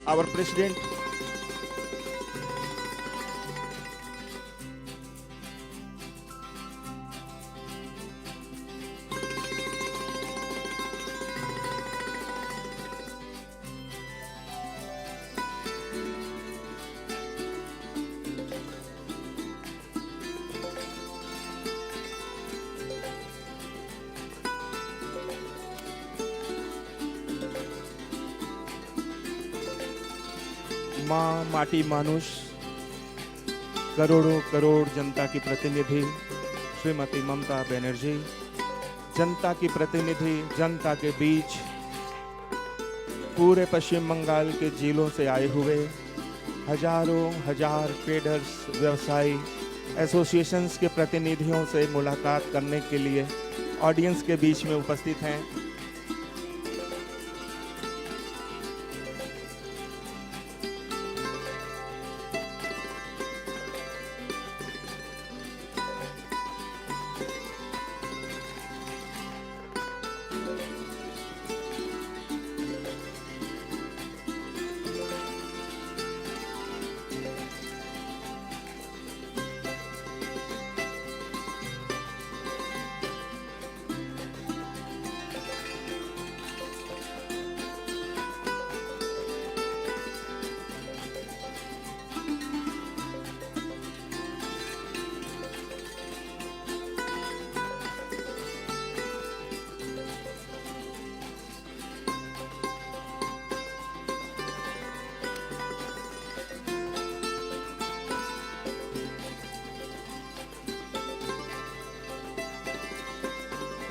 our president. माँ माटी मानुष, करोड़ों करोड़ जनता की प्रतिनिधि श्रीमती ममता बनर्जी, जनता की प्रतिनिधि, जनता के बीच पूरे पश्चिम बंगाल के जिलों से आए हुए हजारों हजार ट्रेडर्स, व्यवसायी, एसोसिएशंस के प्रतिनिधियों से मुलाकात करने के लिए ऑडियंस के बीच में उपस्थित हैं।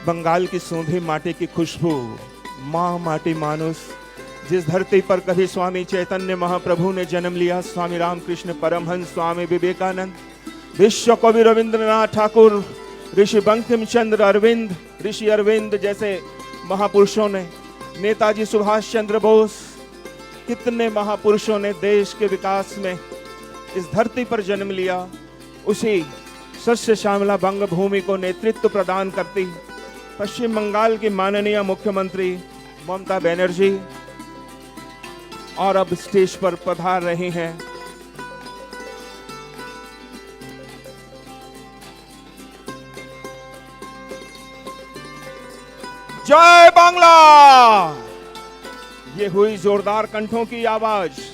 बंगाल की सूंधी माटी की खुशबू, माँ माटी मानुष, जिस धरती पर कभी स्वामी चैतन्य महाप्रभु ने जन्म लिया, स्वामी रामकृष्ण परमहंस, स्वामी विवेकानंद, विश्व कवि रविंद्रनाथ ठाकुर, ऋषि बंकिम चंद्र अरविंद, ऋषि अरविंद जैसे महापुरुषों ने, नेताजी सुभाष चंद्र बोस, कितने महापुरुषों ने देश के विकास में इस धरती पर जन्म लिया। उसी सस्य श्यामला बंग भूमि को नेतृत्व प्रदान करती पश्चिम बंगाल की माननीय मुख्यमंत्री ममता बनर्जी और अब स्टेज पर पधार रही हैं। जय बांग्ला! ये हुई जोरदार कंठों की आवाज।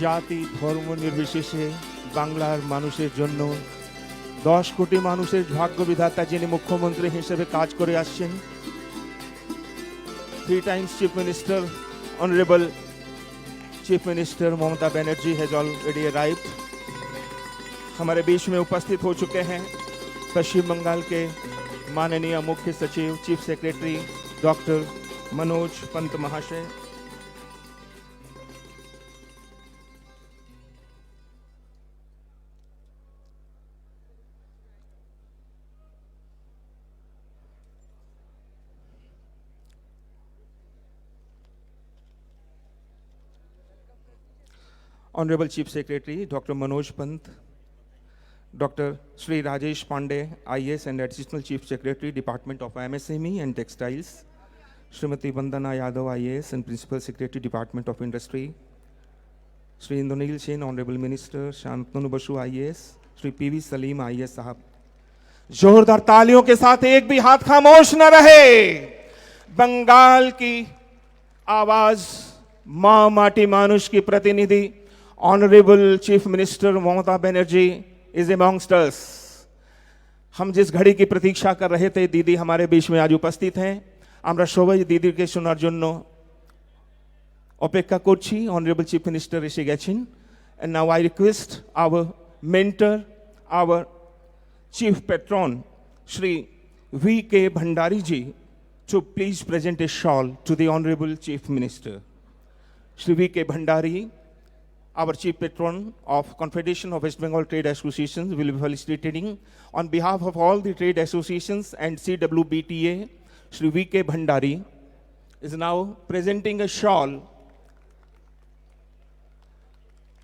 জাতি ধর্ম নির্বিশেষে বাংলার মানুষের জন্য 10 কোটি মানুষের ভাগ্য বিধাতা যিনি মুখ্যমন্ত্রী হিসেবে কাজ করে আসছেন, 3 times Chief Minister, Honorable Chief Minister Mamata Banerjee has already arrived. हमारे बीच में उपस्थित हो चुके हैं पश्चिम बंगाल के माननीय मुख्य सचिव, chief secretary doctor Manoj Pant महाशय। Honorable Chief Secretary Dr. Manoj Pant, Dr. Sri Rajesh Pandey, IAS and Additional Chief Secretary, Department of MSME and Textiles, Srimati Vandana Yadav, IAS and Principal Secretary, Department of Industry, Sri Indranil Sen, Honorable Minister, Shantanu Basu, IAS, Sri PV Salim, IAS साहब, जोरदार तालियों के साथ एक भी हाथ खामोश न रहे। बंगाल की आवाज, मां माटी मानुष की प्रतिनिधि honourable chief minister Mamata Banerjee is amongst us. हम जिस घड़ी की प्रतीक्षा कर रहे थे, दीदी हमारे बीच में आज उपस्थित हैं। আমরা সবাই দিদিকে শোনার জন্য অপেক্ষা করছি। অনারেবল চিফ মিনিস্টার এসে গেছেন। And now I request our mentor, our chief patron, Shri V.K. Bhandari ji, to please present a shawl to the Honorable Chief Minister. Shri V.K. Bhandari, our chief patron of Confederation of West Bengal Trade Associations, will be felicitating on behalf of all the trade associations and CWBTA. Shri V.K. Bhandari is now presenting a shawl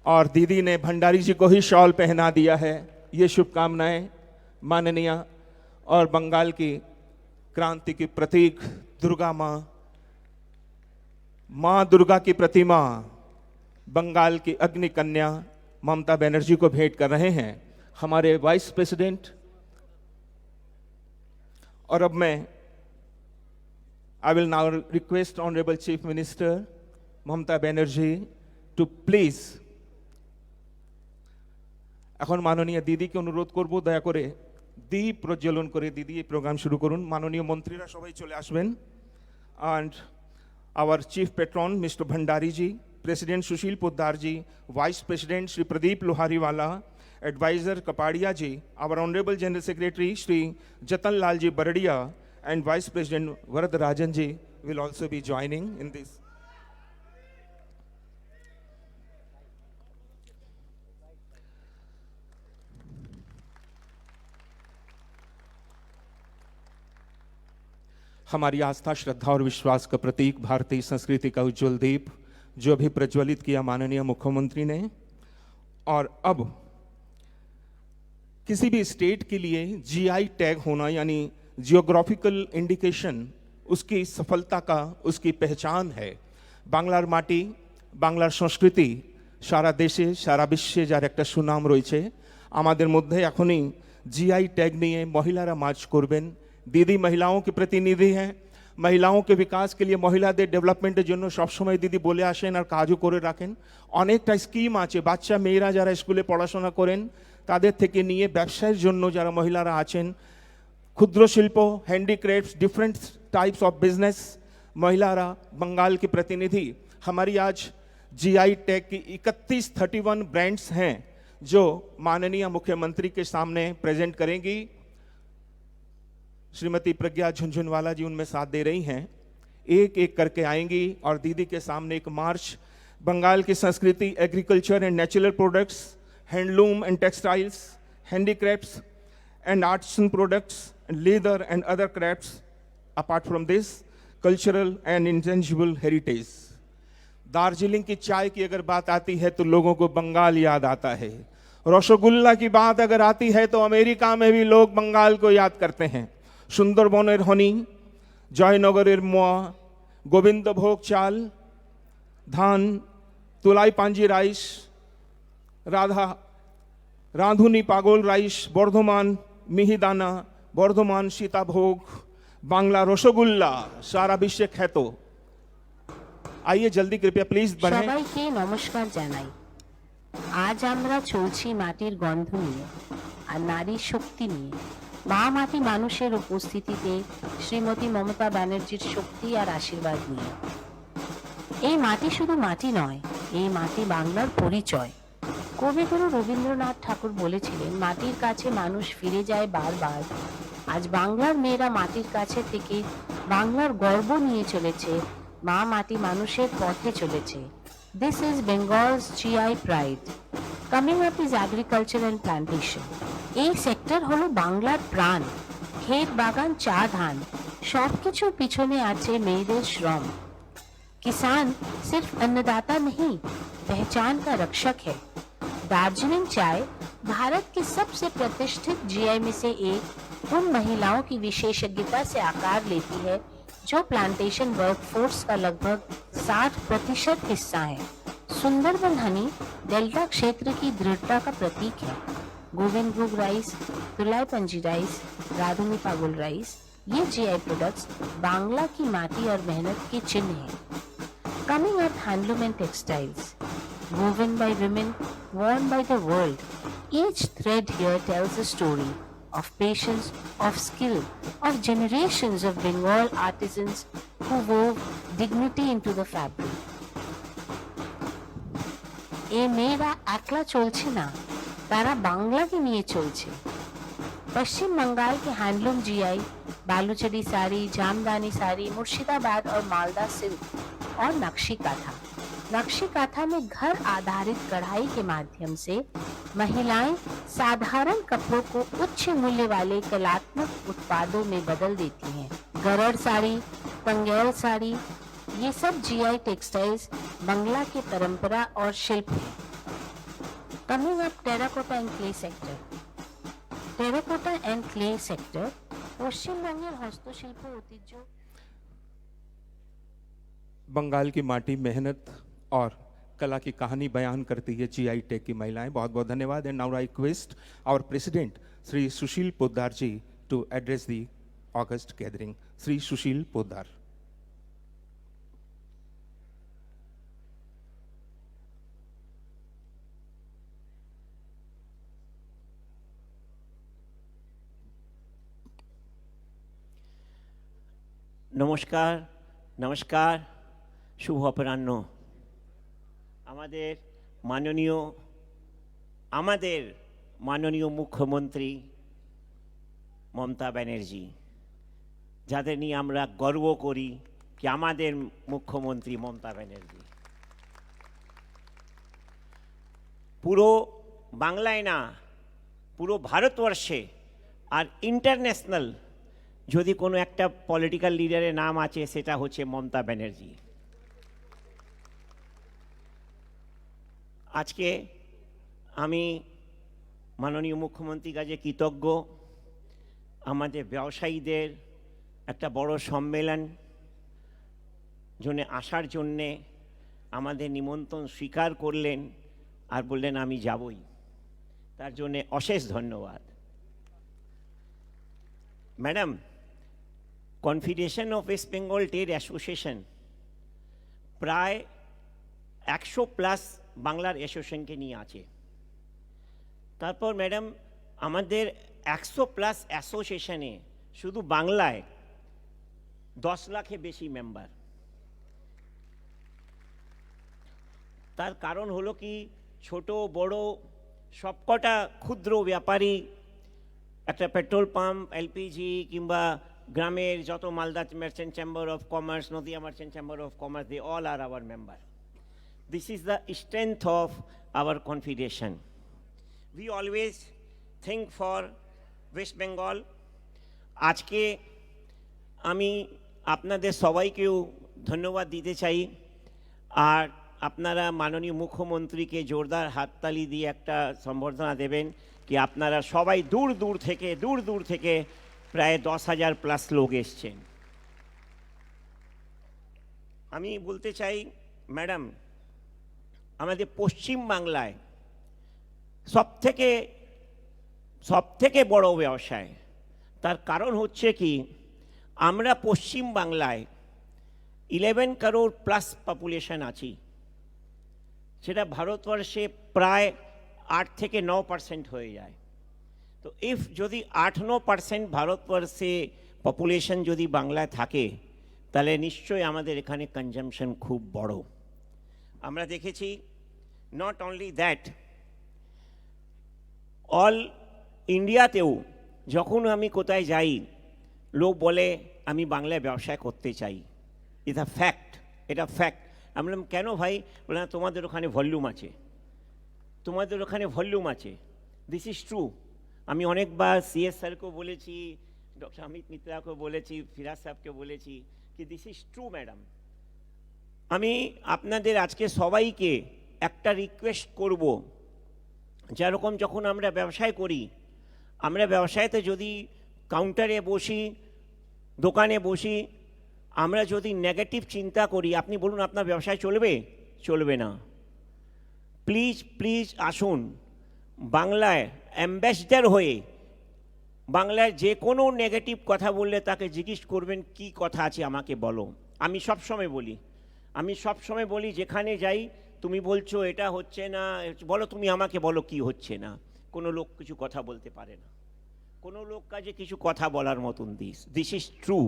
और दीदी ने भंडारी जी को ही shawl पहना दिया है। ये शुभकामनाएं माननीय और बंगाल की क्रांति की प्रतीक दुर्गा माँ दुर्गा की प्रतिमा बंगाल की अग्नि कन्या ममता बनर्जी को भेंट कर रहे हैं हमारे वाइस प्रेसिडेंट। और अब मैं I will now request honourable chief minister Mamata Banerjee to please, এখন মাননীয় দিদিকে অনুরোধ করব দয়া করে দীপ প্রজ্বলন করে দিদি এই প্রোগ্রাম শুরু করুন। মাননীয় মন্ত্রীরা সবাই চলে আসবেন। and our chief patron Mr. Bhandari ji, President Sushil Poddar ji, Vice President Shri Pradeep Lohariwala, Advisor Kapadia ji, our Honorable General Secretary Shri Jatan Lal ji Baradia, and Vice President Varadarajan ji will also be joining in this. हमारी आस्था, श्रद्धा और विश्वास का प्रतीक, भारतीय संस्कृति का उज्जवल दीप जो अभी प्रज्वलित किया माननीय मुख्यमंत्री ने। और अब किसी भी स्टेट के लिए जीआई टैग होना यानी जियोग्राफिकल इंडिकेशन उसकी सफलता का, उसकी पहचान है। बांग्लार माटी, बांग्लार संस्कृति सारा देशे सारा विश्वे जार एक सुनाम रयेछे। आमादेर मध्य एखोनी जीआई टैग निये महिलारा मार्च करबेन। दीदी महिलाओं की प्रतिनिधि हैं। महिलाओं के विकास के लिए महिलाদের डेवलपमेंटेर জন্য সবসময় দিদি বলে আসেন আর কাজও করে রাখেন। অনেকটা স্কিম আছে বাচ্চা মেয়েরা যারা স্কুলে পড়াশোনা করেন তাদের থেকে নিয়ে ব্যবসায়ের জন্য যারা মহিলারা আছেন, ক্ষুদ্র শিল্প, handicrafts, different types of business, महिलारा बंगाल की प्रतिनिधि। हमारी आज जीआई टैग की 31 ब्रांड्स हैं जो माननीय मुख्यमंत्री के सामने प्रेजेंट करेंगी। श्रीमती प्रज्ञा झुनझुनवाला जी उनमें साथ दे रही हैं। एक एक करके आएंगी और दीदी के सामने एक मार्च बंगाल की संस्कृति, agriculture and natural products, handloom and textiles, handicrafts and arts and products, leather and other crafts, apart from this cultural and intangible heritage. Darjeeling की चाय की अगर बात आती है तो लोगों को बंगाल याद आता है। रसगुल्ला की बात अगर आती है तो अमेरिका में भी लोग बंगाल को याद करते हैं। सुंदरबनेर हनी, जयनगरेर मोआ, गोविंदभोग चाल, धान, तुलाई पांजी राइस, रांधुनी पागल राइस, बर्धमान मिहिदाना, बर्धमान सीताभोग, बांग्ला रसगुल्ला सारा विश्व ख्यात। आइए जल्दी कृपया प्लीज बढ़ें। সবাইকে নমস্কার জানাই। আজ আমরা চলছি মাটির গন্ধ নিয়ে আর নারীর শক্তি নিয়ে। মা মাটি মানুষের উপস্থিতিতে শ্রীমতী মমতা ব্যানার্জির শক্তি আর আশীর্বাদ নিয়ে। এই মাটি শুধু মাটি নয়, এই মাটি বাংলার পরিচয়। কবিগুরু রবীন্দ্রনাথ ঠাকুর বলেছিলেন, মাটির কাছে মানুষ ফিরে যায় বারবার। আজ বাংলার মেয়েরা মাটির কাছে থেকে বাংলার গর্ব নিয়ে চলেছে। মা মাটি মানুষের পথে চলেছে। This is Bengal's GI pride. Coming up is agriculture and plantation. এই সেক্টর হলো বাংলার প্রাণ। ক্ষেত, বাগান, চা, ধান সবকিছুর পিছনে আছে মেয়েদের শ্রম। किसान सिर्फ अन्नदाता नहीं, पहचान का रक्षक है। दार्जिलिंग चाय भारत की सबसे प्रतिष्ठित जीआई में से एक उन महिलाओं की विशेषज्ञता से आकार लेती है जो प्लांटेशन वर्कफोर्स का लगभग 60% हिस्सा है। सुंदरबन हनी डेल्टा क्षेत्र की दृढ़ता का प्रतीक है। गोविंदभोग राइस, तुलाई पंजी राइस, राधुनी पागल राइस, ये जीआई प्रोडक्ट्स बांग्ला की माटी और मेहनत के चिन्ह हैं। Coming up, handloom and textiles, woven by women, worn by the world. Each thread here tells a story of patience, of skill, of generations of Bengal artisans who wove dignity into the fabric. এ মেয়েরা একলা চলছে না, তারা বাংলাকে নিয়ে চলছে। पश्चिम बंगाल के handloom GI Baluchari sari, jamdani sari, Murshidabad और मालदा सिल्क और नक्शी काथा। नक्शी काथा में घर आधारित कढ़ाई के माध्यम से महिलाएं साधारण कपड़ों को उच्च मूल्य वाले कलात्मक उत्पादों में बदल देती हैं। गरड़ साड़ी, पंगेल साड़ी, ये सब जीआई टेक्सटाइल्स बंगला की परंपरा और शिल्प है। Coming up, terracotta and clay sector. Terracotta and clay sector পশ্চিমবঙ্গের হস্তশিল্প ঐতিহ্য बंगाल की माटी मेहनत और कला की कहानी बयान करती है जीआई टेक की महिलाएं। बहुत बहुत धन्यवाद। And now I request our president Shri Sushil Poddar ji to address the august gathering. Shri Sushil Poddar. নমস্কার নমস্কার শুভ অপরাহ্ন। আমাদের মাননীয় মুখ্যমন্ত্রী মমতা ব্যানার্জি, যাদের নিয়ে আমরা গর্ব করি কি আমাদের মুখ্যমন্ত্রী মমতা ব্যানার্জি পুরো বাংলায় না, পুরো ভারতবর্ষে আর ইন্টারন্যাশনাল যদি কোনো একটা পলিটিক্যাল লিডারের নাম আছে সেটা হচ্ছে মমতা ব্যানার্জি। আজকে আমি মাননীয় মুখ্যমন্ত্রীর কাছে কৃতজ্ঞ, আমাদের ব্যবসায়ীদের একটা বড় সম্মেলন জন্য আসার জন্যে আমাদের নিমন্ত্রণ স্বীকার করলেন আর বললেন আমি যাবই, তার জন্যে অশেষ ধন্যবাদ। Madam, confederation of West Bengal trade association প্রায় 100+ বাংলার অ্যাসোসিয়েশনকে নিয়ে আছে। তারপর ম্যাডাম আমাদের 100+ অ্যাসোসিয়েশনে শুধু বাংলায় 10 লাখের বেশি মেম্বার। তার কারণ হলো কি, ছোট বড় সবকটা ক্ষুদ্র ব্যাপারী, একটা পেট্রোল পাম্প, এলপিজি কিংবা গ্রামের যত Malda merchant chamber of commerce, Nadia merchant chamber of commerce, they all are our member. This is the strength of our confederation. We always think for West Bengal. আজকে আমি আপনাদের সবাইকেও ধন্যবাদ দিতে চাই, আর আপনারা মাননীয় মুখ্যমন্ত্রীকে জোরদার হাততালি দিয়ে একটা সম্বর্ধনা দেবেন কি আপনারা সবাই দূর দূর থেকে প্রায় 10,000+ লোক এসছেন। আমি বলতে চাই ম্যাডাম, আমাদের পশ্চিম বাংলায় সবথেকে বড় ব্যবসায়, তার কারণ হচ্ছে কি আমরা পশ্চিম বাংলায় 11 করোড় প্লাস পপুলেশন আছি, সেটা ভারতবর্ষে প্রায় 8 থেকে 9% হয়ে যায়। তো যদি 8-9% ভারতবর্ষে পপুলেশন যদি বাংলায় থাকে, তাহলে নিশ্চয়ই আমাদের এখানে কনজামশন খুব বড়। আমরা দেখেছি, নট অনলি দ্যাট, অল ইন্ডিয়াতেও যখন আমি কোথায় যাই লোক বলে আমি বাংলায় ব্যবসা করতে চাই। এটা ফ্যাক্ট। আমি বললাম কেন ভাই? বললাম তোমাদের ওখানে ভলিউম আছে, দিস ইজ ট্রু। আমি অনেকবার সিএস স্যারকেও বলেছি, ডক্টর অমিত মিত্রাকেও বলেছি, ফিরাজ সাহেবকে বলেছি কি দিস ইজ ট্রু ম্যাডাম। আমি আপনাদের আজকে সবাইকে একটা রিকোয়েস্ট করব, যেরকম যখন আমরা ব্যবসায় করি, আমরা ব্যবসায়তে যদি কাউন্টারে বসি, দোকানে বসি, আমরা যদি নেগেটিভ চিন্তা করি, আপনি বলুন আপনার ব্যবসায় চলবে না। প্লিজ আসুন, বাংলায় অ্যাম্বাসেডর হয়ে বাংলায় যে কোনো নেগেটিভ কথা বললে তাকে জিজ্ঞেস করবেন কি কথা আছে আমাকে বলো। আমি সবসময় বলি যেখানে যাই, তুমি বলছো এটা হচ্ছে না, বলো তুমি আমাকে বলো কি হচ্ছে না। কোনো লোক কিছু কথা বলতে পারে না, কোনো লোক কাজে কিছু কথা বলার মতন this is true.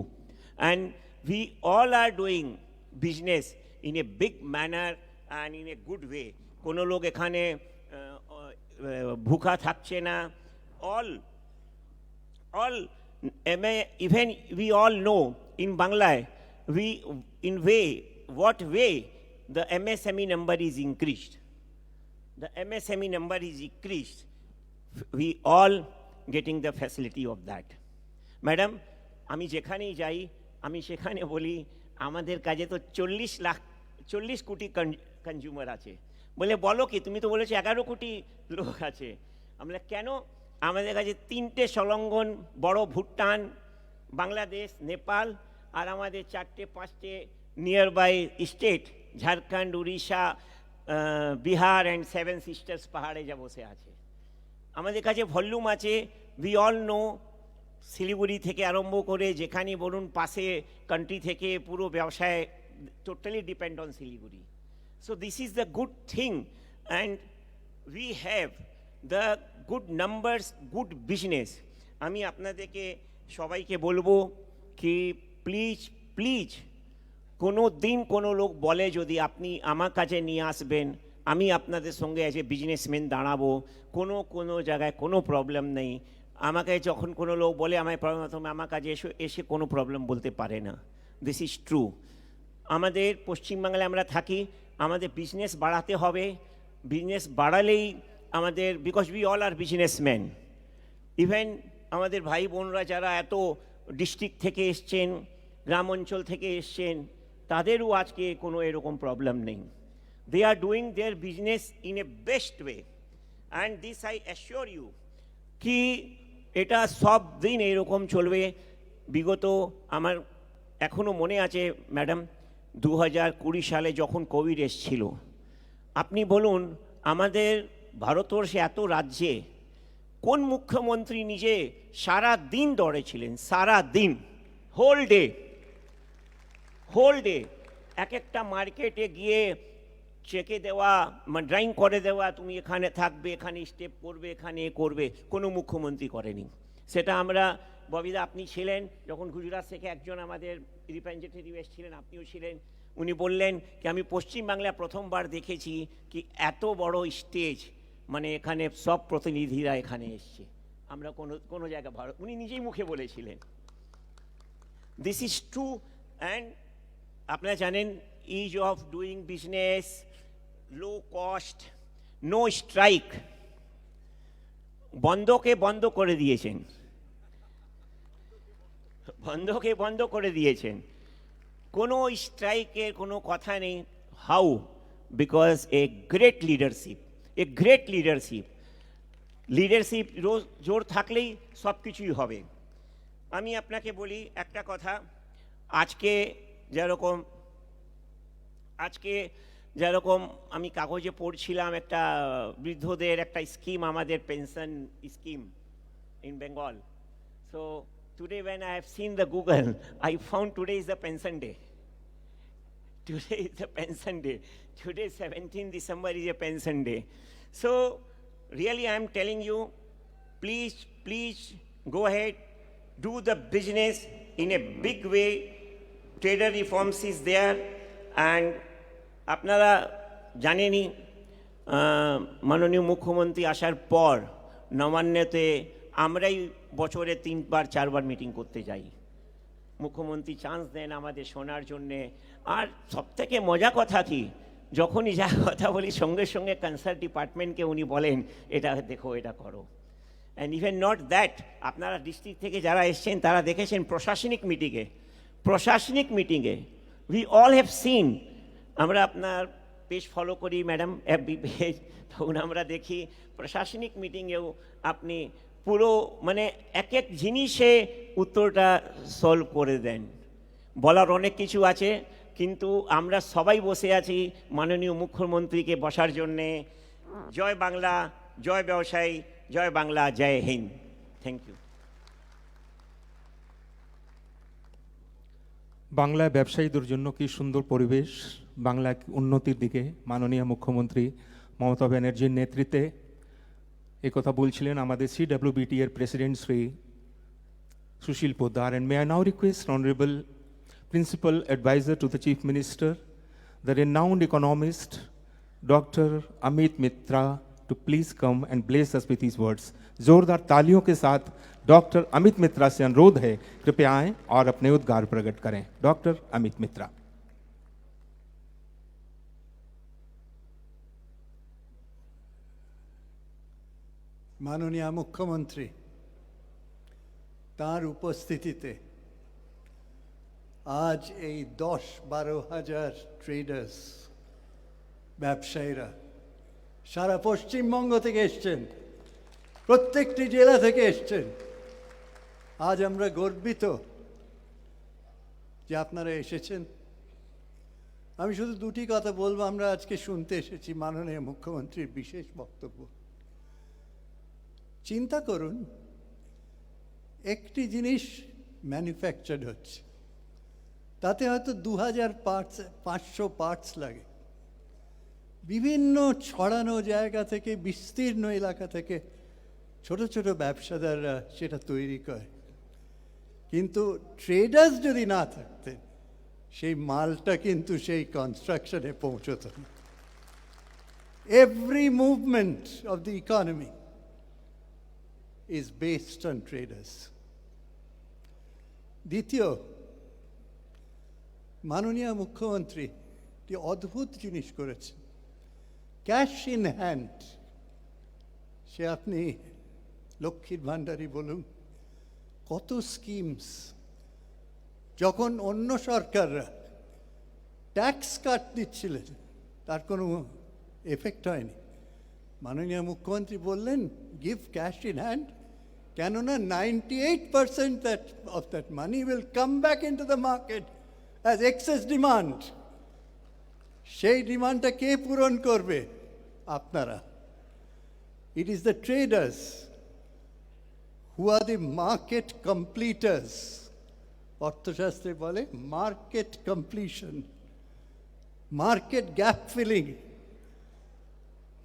And we all are doing business in a big manner and in a good way. কোনো লোক এখানে ভুকা থাকছে না। Even we all know in Bangla, what way the MSME number is increased. The MSME number is increased. We all getting the facility of that. Madam, আমি যেখানেই যাই আমি সেখানে বলি আমাদের কাছে তো 40 কোটি কনজিউমার আছে, বলে বলো কি, তুমি তো বলেছো 11 কোটি লোক আছে। আমরা কেন, আমাদের কাছে 3টে সংলগ্ন বড় ভুটান, বাংলাদেশ, নেপাল, আর আমাদের 4টে-5টে nearby state, Jharkhand, Orissa, Bihar and 7 sisters পাহাড়ে যা বসে আছে। আমাদের কাছে ভলিউম আছে। উই অল নো, শিলিগুড়ি থেকে আরম্ভ করে যেখানে বলুন পাশে কান্ট্রি থেকে পুরো ব্যবসায় totally depend on Siliguri. So this is the good thing, and we have the good numbers, good business. আমি আপনাদেরকে সবাইকে বলবো কি প্লিজ প্লিজ কোনো দিন কোনো লোক বলে যদি আপনি আমার কাছে নিয়ে আসবেন, আমি আপনাদের সঙ্গে অ্যাজ এ বিজনেসম্যান দাঁড়াবো, কোনো জায়গায় কোনো প্রবলেম নেই। আমাকে যখন কোনো লোক বলে আমায় প্রবলেম, আমার কাছে এসে কোনো প্রবলেম বলতে পারে না। This is true. আমাদের পশ্চিমবাংলায় আমরা থাকি, আমাদের বিজনেস বাড়াতে হবে। বিজনেস বাড়ালেই আমাদের, because we all are businessman. Even আমাদের ভাই বোনরা যারা এত ডিস্ট্রিক্ট থেকে এসছেন, গ্রাম অঞ্চল থেকে এসছেন, তাদেরও আজকে কোনো এরকম প্রবলেম নেই। They are doing their business in a best way, and this I assure you কি এটা সব দিন এরকম চলবে। বিগত আমার এখনও মনে আছে ম্যাডাম, 2020 সালে যখন কোভিড এসছিল, আপনি বলুন আমাদের ভারতবর্ষে এত রাজ্যে কোন মুখ্যমন্ত্রী নিজে সারা দিন দৌড়ে ছিলেন? সারা দিন, হোল ডে এক একটা মার্কেটে গিয়ে চেকে দেওয়া, ড্রাইং করে দেওয়া, তুমি এখানে থাকবে, এখানে স্টেপ করবে, এখানে করবে। কোনো মুখ্যমন্ত্রী করেনি সেটা। আমরা, ববিদা আপনি ছিলেন যখন গুজরাট থেকে একজন আমাদের রিপ্রেজেন্টেটিভ এসেছিলেন, আপনিও ছিলেন। উনি বললেন কি আমি পশ্চিমবাংলায় প্রথমবার দেখেছি কি এত বড় স্টেজ, মানে এখানে সব প্রতিনিধিরা এখানে এসছে, আমরা কোনো জায়গা ভারত, উনি নিজেই মুখে বলেছিলেন। This is true. অ্যান্ড আপনারা জানেন ease of doing business, low cost, no strike, বন্ধ করে দিয়েছেন, বন্ধ করে দিয়েছেন। কোনো স্ট্রাইকের কোনো কথা নেই। How? Because a great leadership জোর থাকলেই সব কিছুই হবে। আমি আপনাকে বলি একটা কথা, আজকে যেরকম আমি কাগজে পড়ছিলাম একটা বৃদ্ধদের একটা স্কিম, আমাদের pension scheme in Bengal. So today when I have seen the Google, I found today is the pension day. Today 17 December is a pension day. So really I am telling you, please go ahead, do the business in a big way. Trader reforms is there, and আপনারা জানেনই মাননীয় মুখ্যমন্ত্রী আসার পর নবান্নতে আমরাই বছরে 3-4 meeting করতে যাই। মুখ্যমন্ত্রী চান্স দেন আমাদের শোনার জন্যে। আর সবথেকে মজা কথা কি, যখনই যা কথা বলি সঙ্গে সঙ্গে কনসার্ট ডিপার্টমেন্টকে উনি বলেন এটা দেখো, এটা করো। অ্যান্ড ইভেন নট দ্যাট, আপনারা ডিস্ট্রিক্ট থেকে যারা এসছেন তারা দেখেছেন প্রশাসনিক মিটিংয়ে উই অল হ্যাভ সিন, আমরা আপনার পেজ ফলো করি ম্যাডাম, FB পেজ, তখন আমরা দেখি প্রশাসনিক মিটিংয়েও আপনি পুরো মানে এক জিনিসে উত্তরটা সলভ করে দেন। বলার অনেক কিছু আছে, কিন্তু আমরা সবাই বসে আছি মাননীয় মুখ্যমন্ত্রীকে বসার জন্যে। জয় বাংলা, জয় ব্যবসায়ী, জয় বাংলা, জয় হিন্দ। Thank you. বাংলায় ব্যবসায়ীদের জন্য কি সুন্দর পরিবেশ, বাংলা উন্নতির দিকে মাননীয় মুখ্যমন্ত্রী মমতা ব্যানার্জির নেতৃত্বে একথা বলছিলেন আমাদের CWBT এর president Shri Sushil Poddar. And may I now request Honorable Principal Advisor to the Chief Minister, the renowned economist Dr. Amit Mitra, to please come and bless us with his words. जोरदार तालियों के साथ डॉक्टर अमित मित्रा से अनुरोध है कृपया आएं और अपने उद्गार प्रकट करें। डॉक्टर अमित मित्रा। মাননীয় মুখ্যমন্ত্রী, তার উপস্থিতিতে আজ এই 10-12 হাজার ট্রেডার্স, ব্যবসায়ীরা সারা পশ্চিমবঙ্গ থেকে এসছেন, প্রত্যেকটি জেলা থেকে এসছেন। আজ আমরা গর্বিত যে আপনারা এসেছেন। আমি শুধু দুটি কথা বলবো। আমরা আজকে শুনতে এসেছি মাননীয় মুখ্যমন্ত্রীর বিশেষ বক্তব্য। চিন্তা করুন, একটি জিনিস ম্যানুফ্যাকচার্ড হচ্ছে, তাতে হয়তো 2500 পার্টস লাগে। বিভিন্ন ছড়ানো জায়গা থেকে, বিস্তীর্ণ এলাকা থেকে ছোট ছোট ব্যবসাদাররা সেটা তৈরি করে। কিন্তু ট্রেডার্স যদি না থাকতেন, সেই মালটা কিন্তু সেই কনস্ট্রাকশনে পৌঁছত না। Every movement of the economy is based on traders. দ্বিতীয়, মাননীয় মুখ্যমন্ত্রী একটি অদ্ভুত জিনিস করেছেন, ক্যাশ ইন হ্যান্ড। সে আপনি লক্ষ্মীর ভাণ্ডারই বলুন, কত স্কিমস। যখন অন্য সরকাররা ট্যাক্স কাট দিচ্ছিলেন, তার কোনো এফেক্ট হয়নি। মাননীয় মুখ্যমন্ত্রী বললেন গিভ ক্যাশ ইন হ্যান্ড, কেননা 98% of that money will come back into the market as excess demand. সেই ডিমান্ডটা কে পূরণ করবে? আপনারা। It is the traders who are the market completers. অর্থশাস্ত্রে বলে market completion, market gap filling,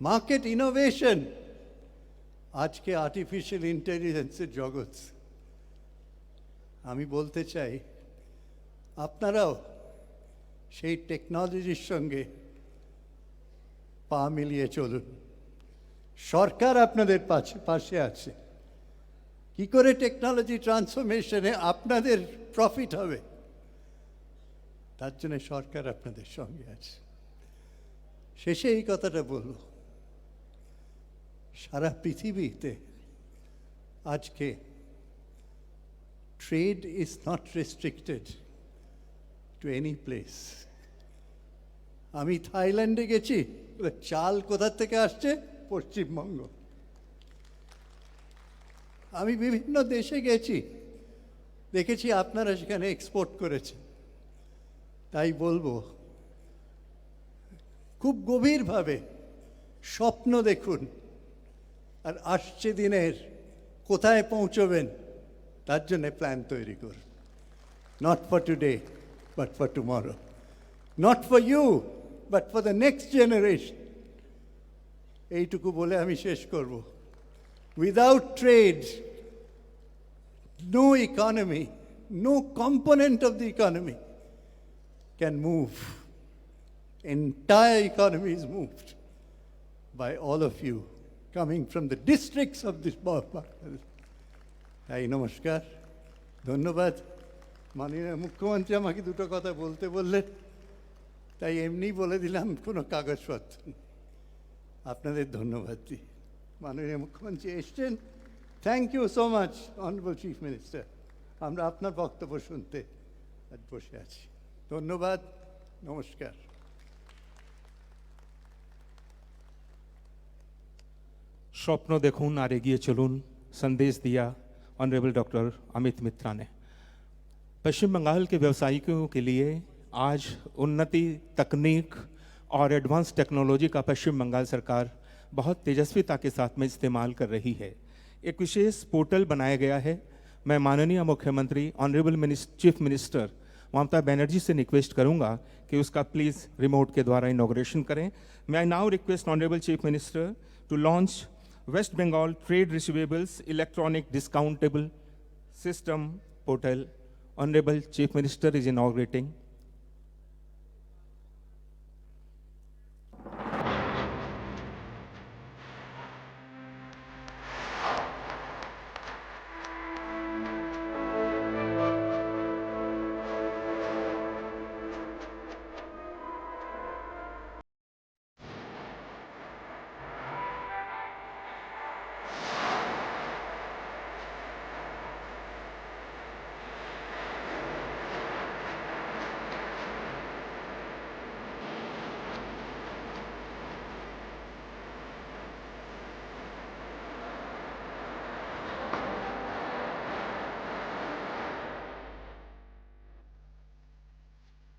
market innovation. আজকে artificial ইন্টেলিজেন্সের জগৎ। আমি বলতে চাই, আপনারাও সেই টেকনোলজির সঙ্গে পা মিলিয়ে চলুন। সরকার আপনাদের পাশে আছে। কি করে টেকনোলজি ট্রান্সফরমেশনে আপনাদের প্রফিট হবে, তার জন্য সরকার আপনাদের সঙ্গে আছে। শেষে এই কথাটা বলব, সারা পৃথিবীতে আজকে trade is not restricted to any place. আমি থাইল্যান্ডে গেছি, চাল কোথা থেকে আসছে? পশ্চিমবঙ্গ। আমি বিভিন্ন দেশে গেছি, দেখেছি আপনারা সেখানে এক্সপোর্ট করেছেন। তাই বলবো, খুব গভীরভাবে স্বপ্ন দেখুন, আর আসছে দিনের কোথায় পৌঁছবেন তার জন্য প্ল্যান তৈরি করুন। Not for today but for tomorrow, not for you but for the next generation. এইটুকু বলে আমি শেষ করব। Without trade, no economy, no component of the economy can move. Entire economy is moved by all of you coming from the districts of this Bangladesh. তাই নমস্কার, ধন্যবাদ। মাননীয় মুখ্যমন্ত্রী আমাকে দুটো কথা বলতে বললেন, তাই এমনি বলে দিলাম, কোনো কাগজপত্র। আপনাদের ধন্যবাদ দিই। মাননীয় মুখ্যমন্ত্রী এসছেন, thank you so much honourable chief minister. আমরা আপনার বক্তব্য শুনতে আজ বসে আছি। ধন্যবাদ, নমস্কার। স্বপ্ন দেখুন আর এগিয়ে চলুন, संदेश दिया ऑनरेबल डॉक्टर अमित मित्रा ने। पश्चिम बंगाल के व्यवसायियों के लिए आज उन्नति तकनीक और एडवांस टेक्नोलॉजी का पश्चिम बंगाल सरकार बहुत तेजस्विता के साथ में इस्तेमाल कर रही है। एक विशेष पोर्टल बनाया गया है। मैं माननीय मुख्यमंत्री honourable chief minister Mamata Banerjee से रिक्वेस्ट करूंगा कि उसका प्लीज़ रिमोट के द्वारा इनॉग्रेशन करें। मैं I now request honourable chief minister to launch West Bengal trade receivables electronic discountable system portal. Honourable chief minister is inaugurating.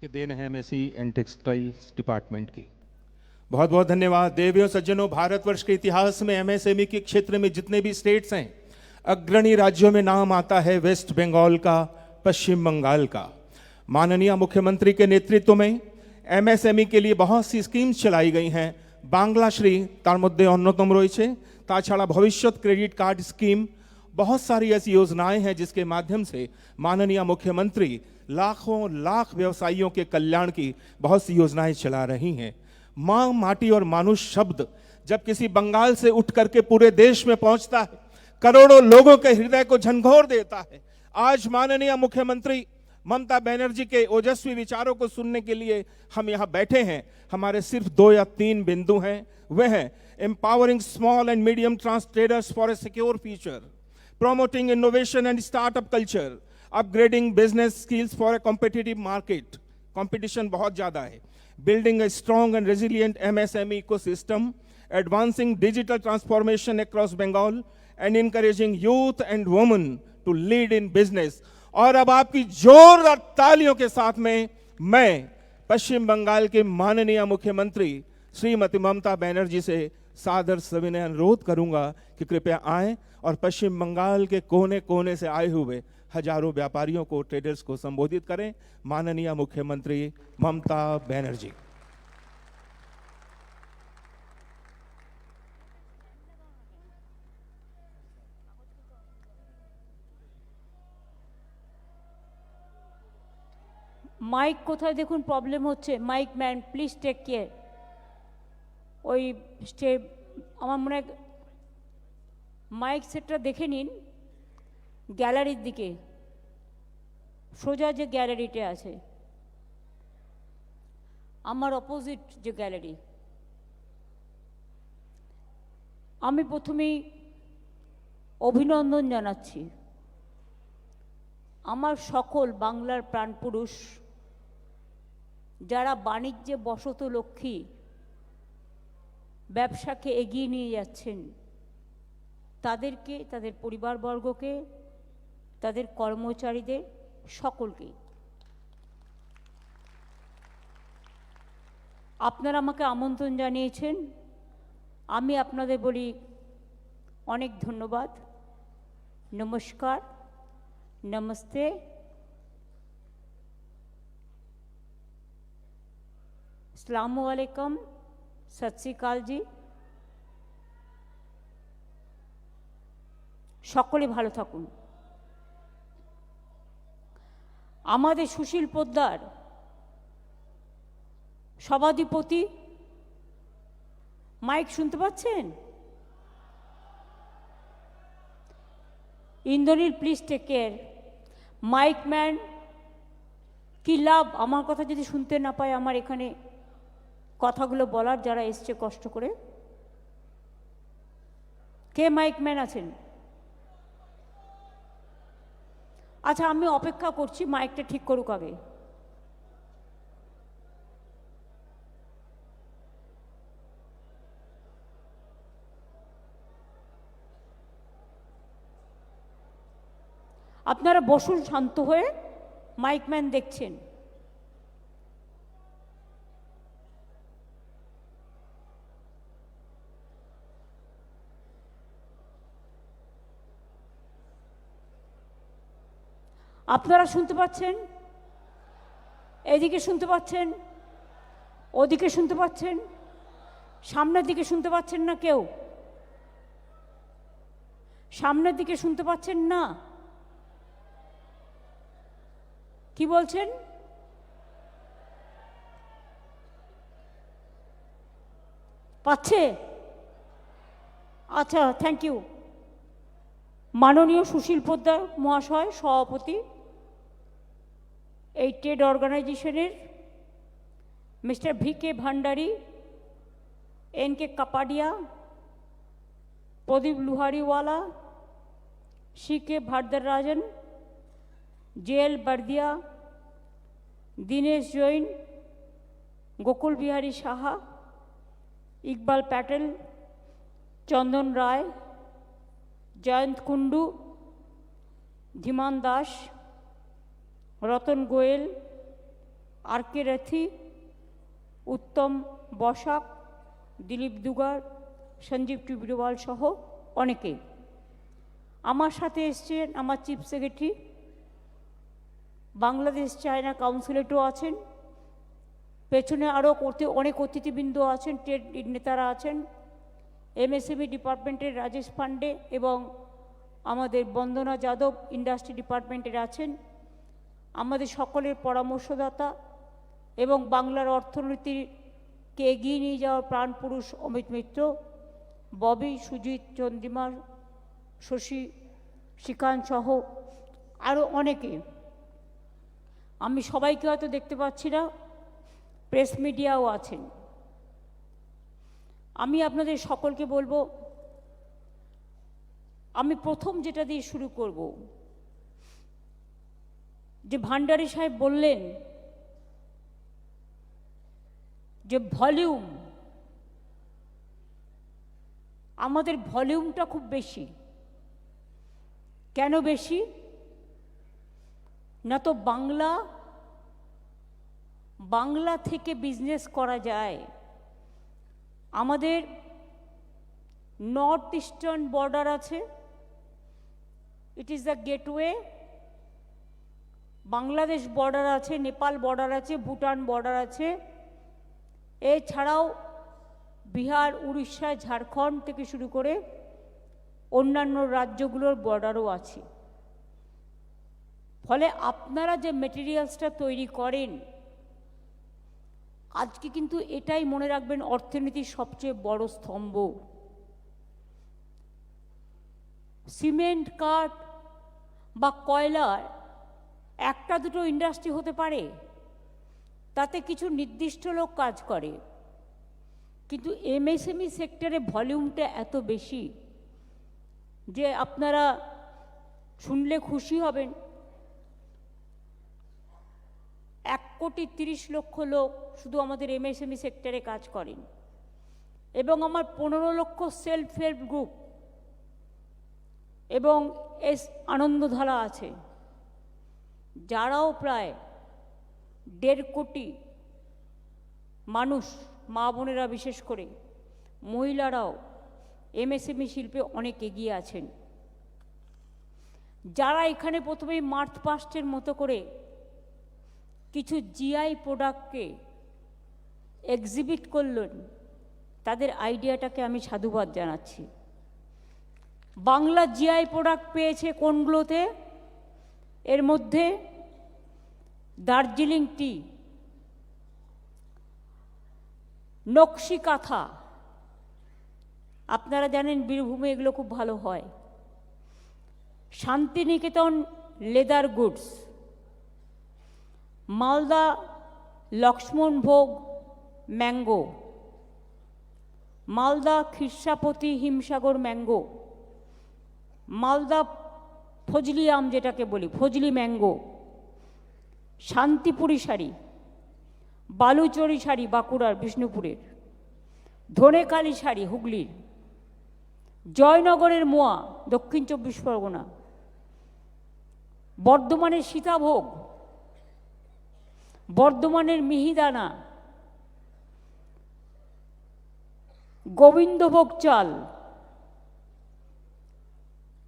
कि देन है एमएससी एंड टेक्सटाइल्स डिपार्टमेंट की। बहुत बहुत धन्यवाद। देवियों सज्जनों, भारतवर्ष के इतिहास में एमएसएमई के क्षेत्र में जितने भी स्टेट्स हैं, अग्रणी राज्यों में नाम आता है वेस्ट बंगाल का, पश्चिम बंगाल का। माननीय मुख्यमंत्री के नेतृत्व में एमएसएमई के लिए बहुत सी स्कीम्स चलाई गई हैं। बांग्लाश्री तार मध्य अन्यतम रही है, ताछाड़ा भविष्यत क्रेडिट कार्ड स्कीम, बहुत सारी ऐसी योजनाएं हैं जिसके माध्यम से माननीय मुख्यमंत्री लाखों लाख व्यवसायियों के कल्याण की बहुत सी योजनाएं चला रही हैं। मां, माटी और मानुष शब्द जब किसी बंगाल से उठ करके पूरे देश में पहुंचता है, करोड़ों लोगों के हृदय को झंझोर देता है। आज माननीय मुख्यमंत्री ममता बनर्जी के ओजस्वी विचारों को सुनने के लिए हम यहाँ बैठे हैं। हमारे सिर्फ 2 या 3 बिंदु हैं, वे हैं empowering small and medium traders for a secure future, promoting innovation and startup culture, upgrading business skills for a competitive market, competition बहुत ज़्यादा है, building a strong and resilient MSME ecosystem, advancing digital transformation across Bengal, and encouraging youth and women to lead in business। और अब आपकी जोरदार तालियों के साथ में मैं पश्चिम बंगाल के माननीय मुख्यमंत्री श्रीमती ममता बनर्जी से सादर सविनय अनुरोध करूंगा कि कृपया आएं और पश्चिम बंगाल के कोने कोने से आए हुए हजारों व्यापारियों को, ट्रेडर्स को संबोधित करें। माननीय मुख्यमंत्री ममता बनर्जी। মাইক কোথায় দেখুন প্রবলেম হচ্ছে, mike man please take care. ওই আমার মনে হয় মাইক সেটটা দেখে নিন গ্যালারির দিকে, সোজা যে গ্যালারিটা আছে, আমার অপোজিট যে গ্যালারি। আমি প্রথমেই অভিনন্দন জানাচ্ছি আমার সকল বাংলার প্রাণপুরুষ যারা বাণিজ্যে বশত লক্ষ্মী ব্যবসাকে এগিয়ে নিয়ে যাচ্ছেন, তাদেরকে, তাদের পরিবারবর্গকে, তাদের কর্মচারীদের সকলকে। আপনারা আমাকে আমন্ত্রণ জানিয়েছেন, আমি আপনাদের বলি অনেক ধন্যবাদ, নমস্কার, नमस्ते। अस्सलामुअलैकुम, सत श्री अकाल जी। সকলে ভালো থাকুন। আমাদের সুশীল পোদ্দার সভাধিপতি, মাইক শুনতে পাচ্ছেন? Indranil please take care. Mike man কি লাভ আমার কথা যদি শুনতে না পায়, আমার এখানে কথাগুলো বলার, যারা এসছে কষ্ট করে। কে মাইক ম্যান আছেন? আচ্ছা, আমি অপেক্ষা করছি, মাইকটা ঠিক করুক আগে। আপনারা বসুন শান্ত হয়ে, মাইকম্যান দেখছেন। আপনারা শুনতে পাচ্ছেন? এদিকে শুনতে পাচ্ছেন? ওদিকে শুনতে পাচ্ছেন? সামনের দিকে শুনতে পাচ্ছেন না কেউ? সামনের দিকে শুনতে পাচ্ছেন না? কি বলছেন? পাচ্ছে? আচ্ছা, থ্যাংক ইউ। মাননীয় সুশীল পোদ্দার মহাশয়, সভাপতি এই ট্রেড অর্গানাইজেশনের, মিস্টার ভি.কে. ভান্ডারী, এন.কে. কাপাডিয়া, প্রদীপ লুহারিওয়ালা, সি.কে. ভারদারাজন, জে.এল. বারদিয়া, দীনেশ জৈন, গোকুল বিহারী সাহা, ইকবাল প্যাটেল, চন্দন রায়, জয়ন্ত কুন্ডু, ধীমান দাস, রতন গোয়েল, আর কে রথি, উত্তম বসাক, দিলীপ দুগার, সঞ্জীব টিবরিওয়াল সহ অনেকে। আমার সাথে এসছেন আমার চিফ সেক্রেটারি, বাংলাদেশ চায়না কাউন্সিলেটও আছেন, পেছনে আরও অনেক অতিথিবৃন্দ আছেন, ট্রেড নেতারা আছেন, এমএসএমই ডিপার্টমেন্টের রাজেশ পান্ডে এবং আমাদের বন্দনা যাদব ইন্ডাস্ট্রি ডিপার্টমেন্টের আছেন, আমাদের সকলের পরামর্শদাতা এবং বাংলার অর্থনীতিকে এগিয়ে নিয়ে যাওয়ার প্রাণপুরুষ অমিত মিত্র, ববি, সুজিত, চন্দ্রিমা, শশী, শ্রীকান্ত সহ আরও অনেকে। আমি সবাইকে হয়তো দেখতে পাচ্ছি না, প্রেস মিডিয়াও আছেন। আমি আপনাদের সকলকে বলবো, আমি প্রথম যেটা দিয়ে শুরু করব, যে ভান্ডারী সাহেব বললেন যে ভলিউম, আমাদের ভলিউমটা খুব বেশি। কেন বেশি? না তো বাংলা থেকে বিজনেস করা যায়। আমাদের নর্থ ইস্টার্ন বর্ডার আছে, it is the gateway. Bangladesh border আছে, নেপাল বর্ডার আছে, ভুটান বর্ডার আছে, এছাড়াও বিহার, উড়িষ্যা, ঝাড়খণ্ড থেকে শুরু করে অন্যান্য রাজ্যগুলোর বর্ডারও আছে। ফলে আপনারা যে মেটেরিয়ালসটা তৈরি করেন, আজকে কিন্তু এটাই মনে রাখবেন অর্থনীতির সবচেয়ে বড় স্তম্ভ। সিমেন্ট, কাঠ বা কয়লার একটা দুটো ইন্ডাস্ট্রি হতে পারে, তাতে কিছু নির্দিষ্ট লোক কাজ করে, কিন্তু এমএসএমই সেক্টরে ভলিউমটা এত বেশি যে আপনারা শুনলে খুশি হবেন। 1,30,00,000 লোক শুধু আমাদের এমএসএমই সেক্টরে কাজ করেন, এবং আমার 15 লক্ষ সেলফ হেল্প গ্রুপ এবং আনন্দধারা আছে, যারাও প্রায় 1.5 কোটি মানুষ, মা বোনেরা বিশেষ করে, মহিলারাও এমএসএমই শিল্পে অনেক এগিয়ে আছেন। যারা এখানে প্রথমেই মার্চ পাস্টের মতো করে কিছু জিআই প্রোডাক্টকে এক্সিবিট করলেন, তাদের আইডিয়াটাকে আমি সাধুবাদ জানাচ্ছি। বাংলা জিআই প্রোডাক্ট পেয়েছে কোনগুলোতে? এর মধ্যে দার্জিলিং টি, নকশি কাঁথা, আপনারা জানেন বীরভূমে এগুলো খুব ভালো হয়, শান্তিনিকেতন লেদার গুডস, মালদা লক্ষ্মণ ভোগ ম্যাঙ্গো, মালদা খিরসাপতি হিমসাগর ম্যাঙ্গো, মালদা ফজলি আম যেটাকে বলি, ফজলি ম্যাঙ্গো, শান্তিপুরি শাড়ি, বালুচরি শাড়ি বাঁকুড়ার বিষ্ণুপুরের, ধনেকালী শাড়ি হুগলির, জয়নগরের মোয়া দক্ষিণ 24 পরগনা, বর্ধমানের সীতাভোগ, বর্ধমানের মিহিদানা, গোবিন্দভোগ চাল,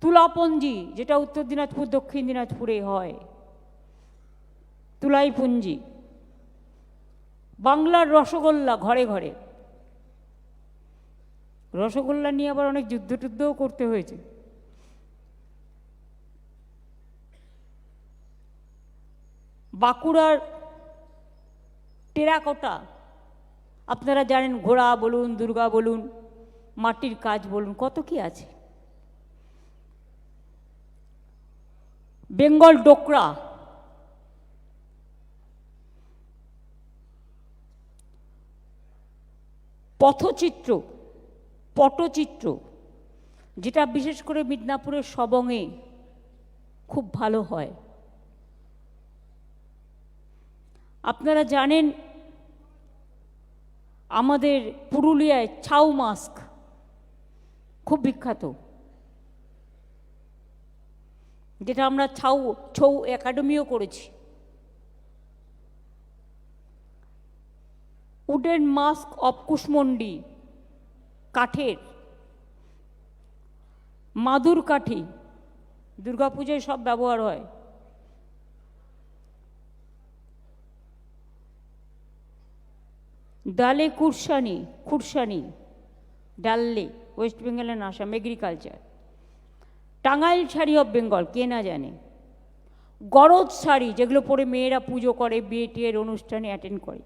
তুলাপঞ্জি যেটা উত্তর দিনাজপুর দক্ষিণ দিনাজপুরে হয়, তুলাইপুঞ্জি, বাংলার রসগোল্লা ঘরে ঘরে। রসগোল্লা নিয়ে আবার অনেক যুদ্ধ করতে হয়েছে। বাঁকুড়ার টেরাকোটা, আপনারা জানেন, ঘোড়া বলুন, দুর্গা বলুন, মাটির কাজ বলুন, কত কি আছে। বেঙ্গল ডোকরা, পটচিত্র যেটা বিশেষ করে মিদনাপুরের সবংয়ে খুব ভালো হয়। আপনারা জানেন আমাদের পুরুলিয়ায় ছাউ মাস্ক খুব বিখ্যাত, যেটা আমরা ছৌ একাডেমিও করেছি। উডেন মাস্ক অফ কুশমন্ডি, কাঠের, মাদুর কাঠি, দুর্গাপূজায় সব ব্যবহার হয়। Dalle Kursani, Khursani, Dalle, West Bengal and Assam, agriculture. Tangail sari of Bengal, কে না জানে। গরজ শাড়ি, যেগুলো পরে মেয়েরা পুজো করে, বিয়ে টিয়ের অনুষ্ঠানে অ্যাটেন্ড করে।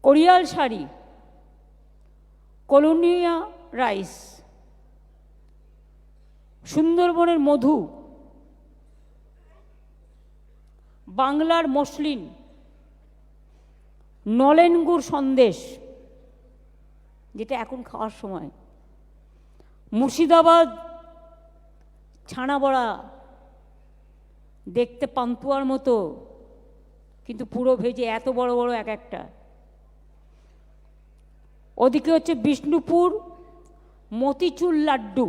কোরিয়াল শাড়ি, কলোনিয়া রাইস, সুন্দরবনের মধু, বাংলার মসলিন, নলেন গুড় সন্দেশ, যেটা এখন খাওয়ার সময়, মুর্শিদাবাদ ছানা বড়া, দেখতে পান্তুয়ার মতো কিন্তু পুরো ভেজে, এত বড় বড় এক একটা। ওদিকে হচ্ছে বিষ্ণুপুর মতিচুর লাড্ডু,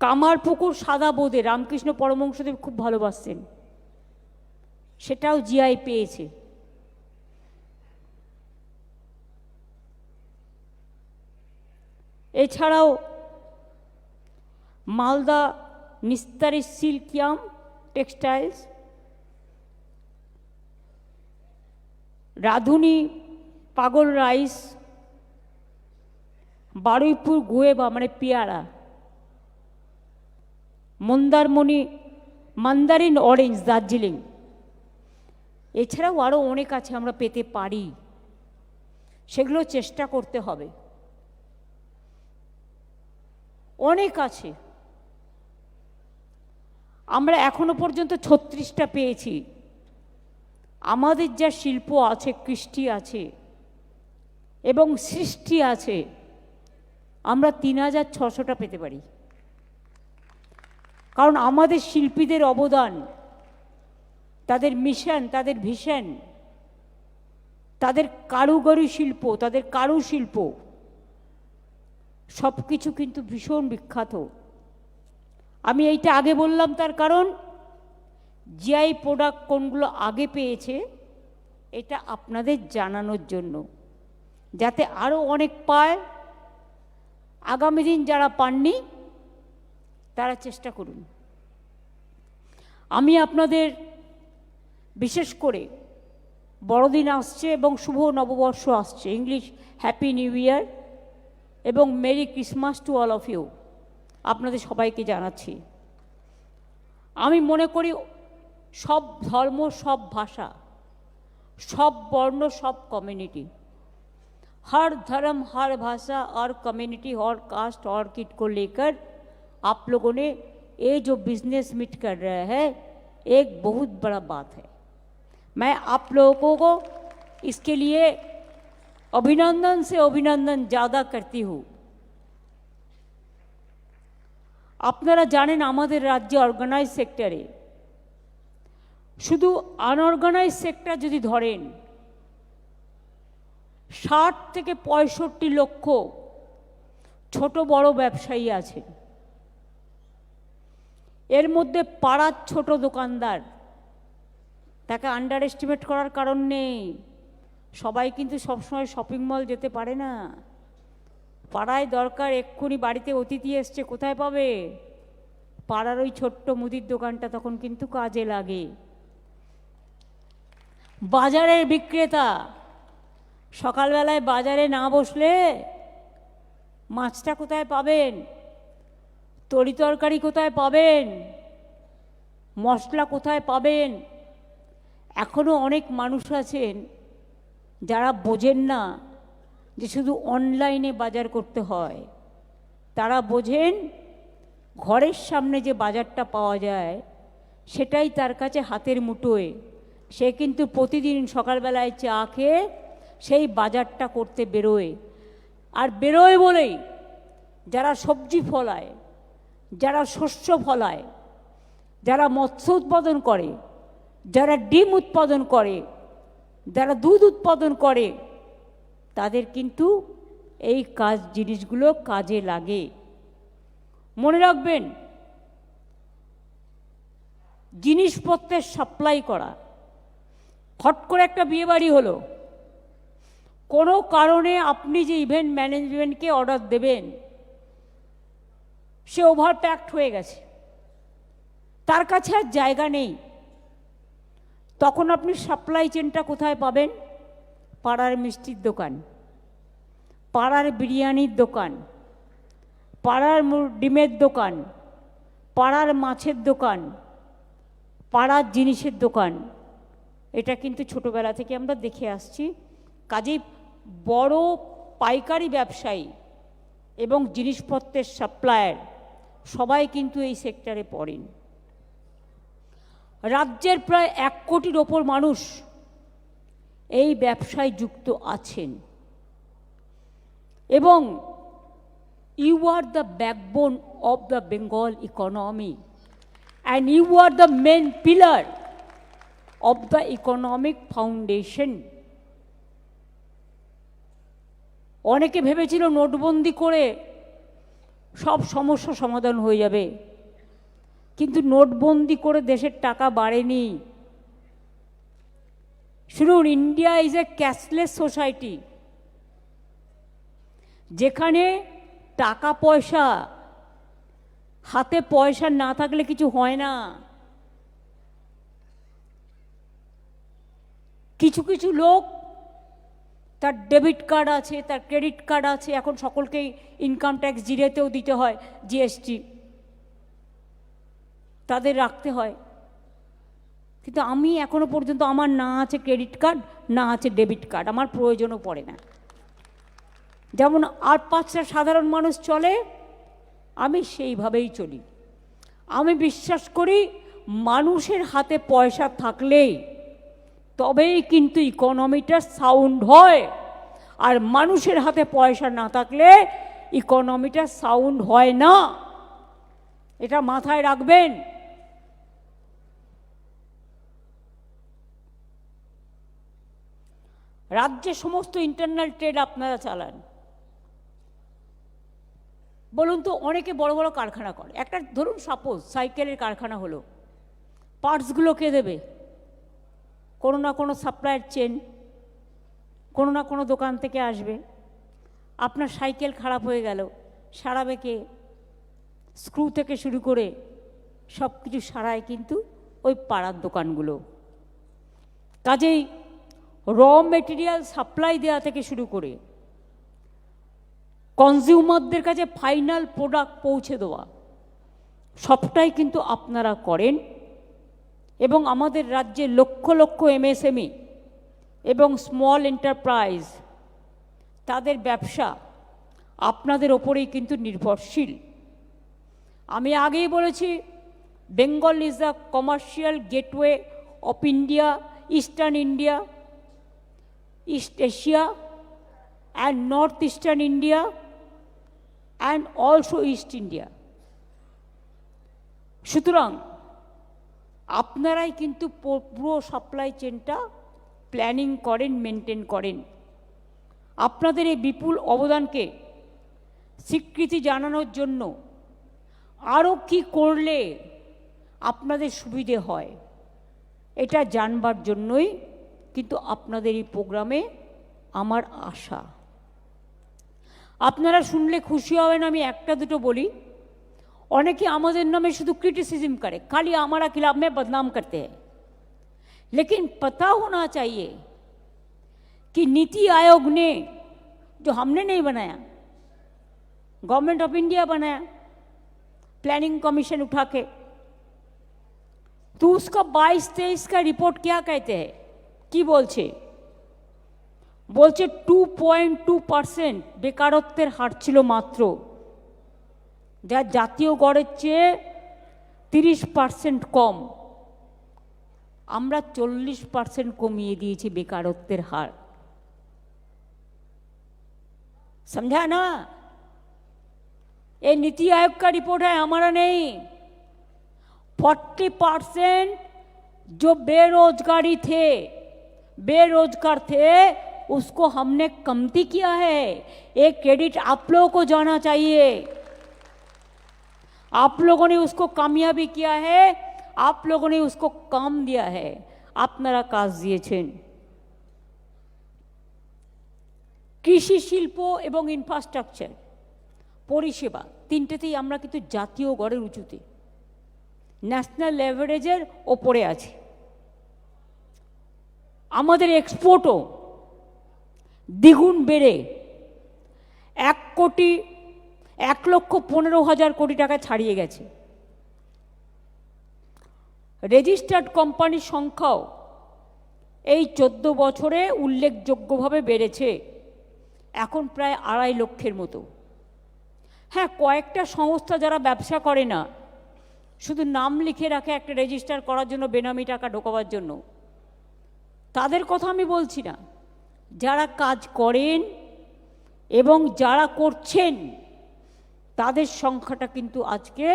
কামারপুকুর সাদা বোঁদে, রামকৃষ্ণ পরমহংসদেব খুব ভালোবাসতেন, সেটাও জিআই পেয়েছে। এছাড়াও মালদা নিস্তারি সিল্কিয়াম টেক্সটাইলস, রাধুনি পাগল রাইস, বারুইপুর গুয়েবা মানে পেয়ারা, মন্দারমণি মান্দারিন অরেঞ্জ দার্জিলিং। এছাড়াও আরও অনেক আছে, আমরা পেতে পারি, সেগুলো চেষ্টা করতে হবে। অনেক আছে, আমরা এখনো পর্যন্ত 36টা পেয়েছি। আমাদের যা শিল্প আছে, কৃষ্টি আছে এবং সৃষ্টি আছে, আমরা 3600টা পেতে পারি। কারণ আমাদের শিল্পীদের অবদান, তাদের মিশন, তাদের ভিশন, তাদের কারুগরি শিল্প, তাদের কারুশিল্প সব কিছু কিন্তু ভীষণ বিখ্যাত। আমি এইটা আগে বললাম, তার কারণ জিআই প্রোডাক্ট কোনগুলো আগে পেয়েছে এটা আপনাদের জানানোর জন্য, যাতে আরও অনেক পায়। আগামী দিন যারা পাননি তারা চেষ্টা করুন। আমি আপনাদের বিশেষ করে বড়দিন আসছে এবং শুভ নববর্ষ আসছে, ইংলিশ হ্যাপি নিউ ইয়ার এবং merry Christmas to all of you আপনাদের সবাইকে জানাচ্ছি। আমি মনে করি সব ধর্ম, সব ভাষা, सब वर्ण सब कम्युनिटी, हर धर्म हर भाषा और कम्युनिटी और कास्ट और किट को लेकर आप लोगों ने ये जो बिजनेस मीट कर रहे हैं एक बहुत बड़ा बात है। मैं आप लोगों को इसके लिए अभिनंदन से अभिनंदन ज़्यादा करती हूँ। আপনারা জানেন আমাদের রাজ্যে অর্গানাইজ সেক্টরে শুধু আনঅর্গানাইজ সেক্টর যদি ধরেন 60 থেকে 65 লক্ষ ছোট বড় ব্যবসায়ী আছে। এর মধ্যে পাড়ার ছোট দোকানদার, তাকে আন্ডার এস্টিমেট করার কারণ নেই। সবাই কিন্তু সবসময় শপিং মল যেতে পারে না। পাড়ায় দরকার, এক্ষুনি বাড়িতে অতিথি এসছে, কোথায় পাবে? পাড়ার ওই ছোট্ট মুদির দোকানটা তখন কিন্তু কাজে লাগে। বাজারের বিক্রেতা সকালবেলায় বাজারে না বসলে মাছটা কোথায় পাবেন, তরি তরকারি কোথায় পাবেন, মশলা কোথায় পাবেন? এখনও অনেক মানুষ আছেন যারা বোঝেন না যে শুধু অনলাইনে বাজার করতে হয়। তারা বোঝেন ঘরের সামনে যে বাজারটা পাওয়া যায় সেটাই তার কাছে হাতের মুঠোয়। সে কিন্তু প্রতিদিন সকালবেলায় চা খেয়ে সেই বাজারটা করতে বেরোয়। আর বেরোয় বলেই যারা সবজি ফলায়, যারা শস্য ফলায়, যারা মৎস্য উৎপাদন করে, যারা ডিম উৎপাদন করে, যারা দুধ উৎপাদন করে, তাদের কিন্তু এই কাজ জিনিসগুলো কাজে লাগে। মনে রাখবেন, জিনিসপত্রের সাপ্লাই করা ফট করে একটা বিয়ে বাড়ি হলো, কোনো কারণে আপনি যে ইভেন্ট ম্যানেজমেন্টকে অর্ডার দেবেন, সে ওভার প্যাকড হয়ে গেছে, তার কাছে আর জায়গা নেই, তখন আপনি সাপ্লাই চেনটা কোথায় পাবেন? পাড়ার মিষ্টির দোকান, পাড়ার বিরিয়ানির দোকান, পাড়ার ডিমের দোকান, পাড়ার মাছের দোকান, পাড়ার জিনিসের দোকান। এটা কিন্তু ছোটবেলা থেকে আমরা দেখে আসছি। কাজেই বড় পাইকারি ব্যবসায়ী এবং জিনিসপত্রের সাপ্লায়ার সবাই কিন্তু এই সেক্টরে পড়েন। রাজ্যের প্রায় 1 কোটির ওপর মানুষ এই ব্যবসায় যুক্ত আছেন এবং you are the backbone of the Bengal economy and you are the main pillar of the economic foundation. অনেকে ভেবেছিল নোটবন্দি করে সব সমস্যা সমাধান হয়ে যাবে, কিন্তু নোটবন্দি করে দেশের টাকা বাড়েনি। শুনুন, India is a cashless society, যেখানে টাকা পয়সা, হাতে পয়সা না থাকলে কিছু হয় না। কিছু কিছু লোক, তার ডেবিট কার্ড আছে, তার ক্রেডিট কার্ড আছে, এখন সকলকেই ইনকাম ট্যাক্স জিরেতেও দিতে হয়, জিএসটি তাদের রাখতে হয়। কিন্তু আমি এখনো পর্যন্ত, আমার না আছে ক্রেডিট কার্ড, না আছে ডেবিট কার্ড, আমার প্রয়োজনও পড়ে না। যেমন আর 5টা সাধারণ মানুষ চলে, আমি সেইভাবেই চলি। আমি বিশ্বাস করি মানুষের হাতে পয়সা থাকলেই তবেই কিন্তু ইকোনমিটা সাউন্ড হয়, আর মানুষের হাতে পয়সা না থাকলে ইকোনমিটা সাউন্ড হয় না। এটা মাথায় রাখবেন। রাজ্যে সমস্ত ইন্টারনাল ট্রেড আপনারা চালান। বলুন তো, অনেকে বড় বড় কারখানা করে, একটা ধরুন সাপোজ সাইকেলের কারখানা হলো, পার্টসগুলো কে দেবে? কোনো না কোনো সাপ্লায়ার চেন, কোনো না কোনো দোকান থেকে আসবে। আপনার সাইকেল খারাপ হয়ে গেল, সারাবে কে? স্ক্রু থেকে শুরু করে সব কিছু সারায় কিন্তু ওই পাড়ার দোকানগুলো। কাজেই র মেটেরিয়াল সাপ্লাই দেওয়া থেকে শুরু করে কনজিউমারদের কাছে ফাইনাল প্রোডাক্ট পৌঁছে দেওয়া, সবটাই কিন্তু আপনারা করেন। এবং আমাদের রাজ্যে লক্ষ লক্ষ এমএসএমই এবং স্মল এন্টারপ্রাইজ, তাদের ব্যবসা আপনাদের ওপরেই কিন্তু নির্ভরশীল। আমি আগেই বলেছি, Bengal is the commercial gateway of India, eastern India, east Asia and northeastern India and also East India. সুতরাং আপনারাই কিন্তু পুরো সাপ্লাই চেনটা প্ল্যানিং করেন, মেনটেন করেন। আপনাদের এই বিপুল অবদানকে স্বীকৃতি জানানোর জন্য আরও কি করলে আপনাদের সুবিধে হয়, এটা জানবার জন্যই কিন্তু আপনাদের এই প্রোগ্রামে আমার আশা। আপনারা শুনলে খুশি হবেন, আমি একটা দুটো বলি। অনেকে আমাদের নামে শুধু क्रिटिसिज्म करे, खाली हमारा खिलाफ में बदनाम करते हैं, लेकिन पता होना चाहिए कि नीति आयोग ने, जो हमने नहीं बनाया, गवर्नमेंट ऑफ इंडिया बनाया प्लानिंग कमीशन उठा के, तो उसका 22-23 का रिपोर्ट क्या कहते हैं, কি বলছে? বলছে 2.2% বেকারত্বের হার ছিল মাত্র, যা জাতীয় গড়ের চেয়ে 30% কম। আমরা 40% কমিয়ে দিয়েছি বেকারত্বের হার। समझा ना? ये नीति आयोग का रिपोर्ट है, हमारा नहीं। 40% जो बेरोजगार थे उसको हमने कमती किया है। एक क्रेडिट आप लोगों को जाना चाहिए, आप लोगों ने उसको कामयाबी किया है, आप लोगों ने उसको काम दिया है। আপনারা কাজ দিয়েছেন। কৃষি, শিল্প এবং ইনফ্রাস্ট্রাকচার, পরিষেবা, তিনটেতেই আমরা কিন্তু জাতীয় গড়ের উঁচুতে, ন্যাশনাল অ্যাভারেজের ওপরে আছি। আমাদের এক্সপোর্টও দ্বিগুণ বেড়ে 1,15,00,000 কোটি টাকা ছাড়িয়ে গেছে। রেজিস্টার্ড কোম্পানির সংখ্যাও এই 14 বছরে উল্লেখযোগ্যভাবে বেড়েছে, এখন প্রায় 2.5 লক্ষের মতো। হ্যাঁ, কয়েকটা সংস্থা যারা ব্যবসা করে না, শুধু নাম লিখে রাখে একটা রেজিস্টার করার জন্য, বেনামি টাকা ঢোকাবার জন্য, তাদের কথা আমি বলছি না। যারা কাজ করেন এবং যারা করছেন তাদের সংখ্যাটা কিন্তু আজকে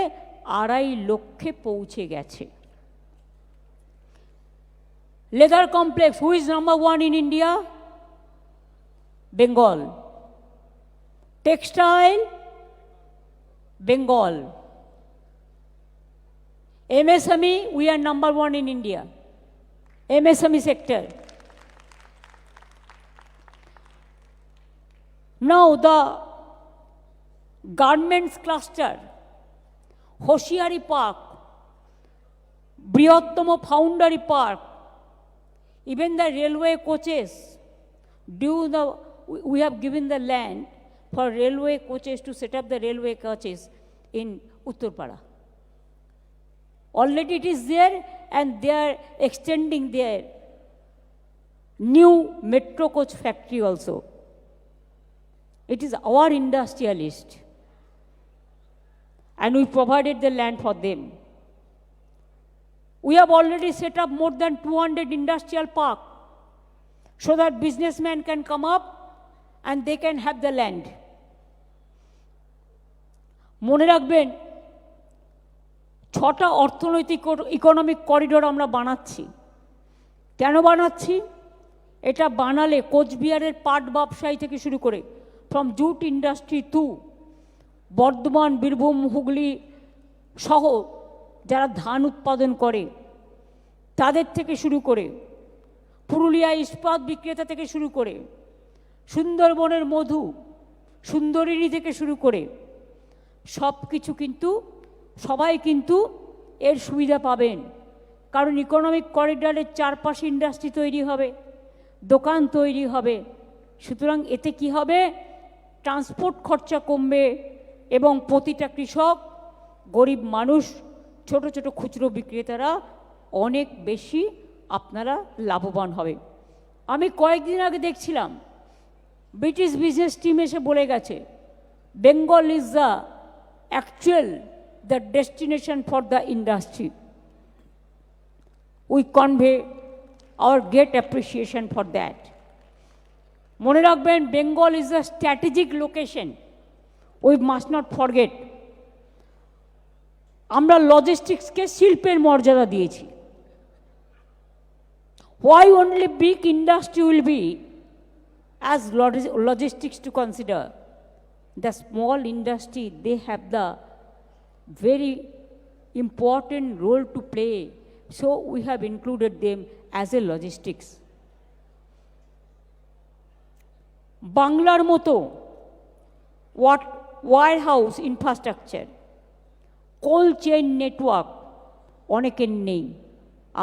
2.5 লক্ষে পৌঁছে গেছে। Leather complex, who is number 1 in India? Bengal. Textile, Bengal. MSME, we are number 1 in India. MSME sector. Now the garments cluster, Hoshiari Park, Brihottama Foundry Park, even the railway coaches, we have given the land for railway coaches to set up the railway coaches in Uttarpara. Already it is there, and they are extending their new metro coach factory also. It is our industrialist, and we provided the land for them. We have already set up more than 200 industrial park so that businessmen can come up and they can have the land. মনে রাখবেন, 6টা অর্থনৈতিক economic corridor আমরা বানাচ্ছি। কেন বানাচ্ছি? এটা বানালে কোচবিহারের পাট ব্যবসায়ী থেকে শুরু করে, from jute industry to Bardhaman, Birbhum, Hooghly সহ যারা ধান উৎপাদন করে তাদের থেকে শুরু করে, পুরুলিয়া ইস্পাত বিক্রেতা থেকে শুরু করে, সুন্দরবনের মধু, সুন্দরিনী থেকে শুরু করে সব কিছু কিন্তু সবাই কিন্তু এর সুবিধা পাবেন। কারণ ইকোনমিক করিডোরের চারপাশে ইন্ডাস্ট্রি তৈরি হবে, দোকান তৈরি হবে। সুতরাং এতে কি হবে? ট্রান্সপোর্ট খরচা কমবে এবং প্রতিটা কৃষক, গরিব মানুষ, ছোট ছোট খুচরো বিক্রেতারা অনেক বেশি আপনারা লাভবান হবে। আমি কয়েকদিন আগে দেখছিলাম ব্রিটিশ বিজনেস টিম এসে বলে গেছে, Bengal is the the destination for the industry. We convey our great appreciation for that. মনে রাখবেন, Bengal is a strategic location. We must not forget. আমরা লজিস্টিক্সকে শিল্পের মর্যাদা দিয়েছি। Why only big industry will be as logistics to consider? The small industry, they have the very important role to play. So we have included them as a logistics. Banglar moto, what warehouse infrastructure, cold chain network, oneker nei,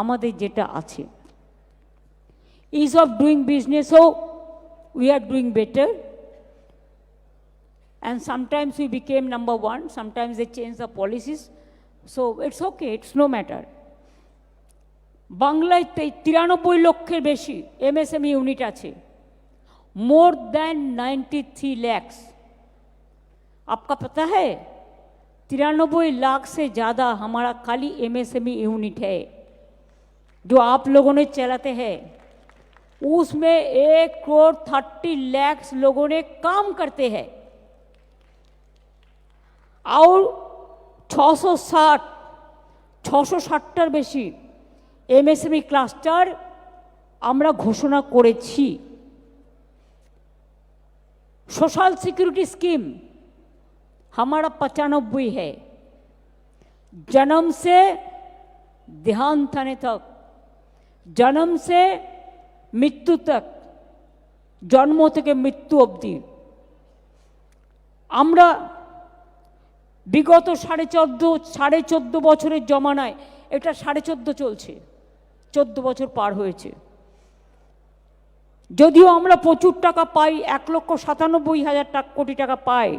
amader jeta ache. Ease of doing business, so we are doing better. And sometimes we became number 1, sometimes they change the policies. So it's okay, it's no matter. বাংলায় 93 লক্ষের বেশি MSME unit আছে, more than 93 lakhs. आपका पता है 93 लाख से ज़्यादा हमारा खाली MSME यूनिट है जो आप लोगों ने चलाते हैं। उसमें 1,30,00,000 लोगों ने काम करते हैं और 660টার বেশি MSME ক্লাস্টার আমরা ঘোষণা করেছি। सोशल सिक्योरिटी स्कीम हमारा 95 है, जन्म से देहांत होने तक जन्म से मृत्यु तक, जन्म থেকে মৃত্যু অবধি আমরা বিগত 14.5 বছরের জমানায়, এটা 14.5 চলছে, 14 বছর পার হয়েছে। যদিও আমরা প্রচুর টাকা পাই, 1,97,000 কোটি টাকা পাই,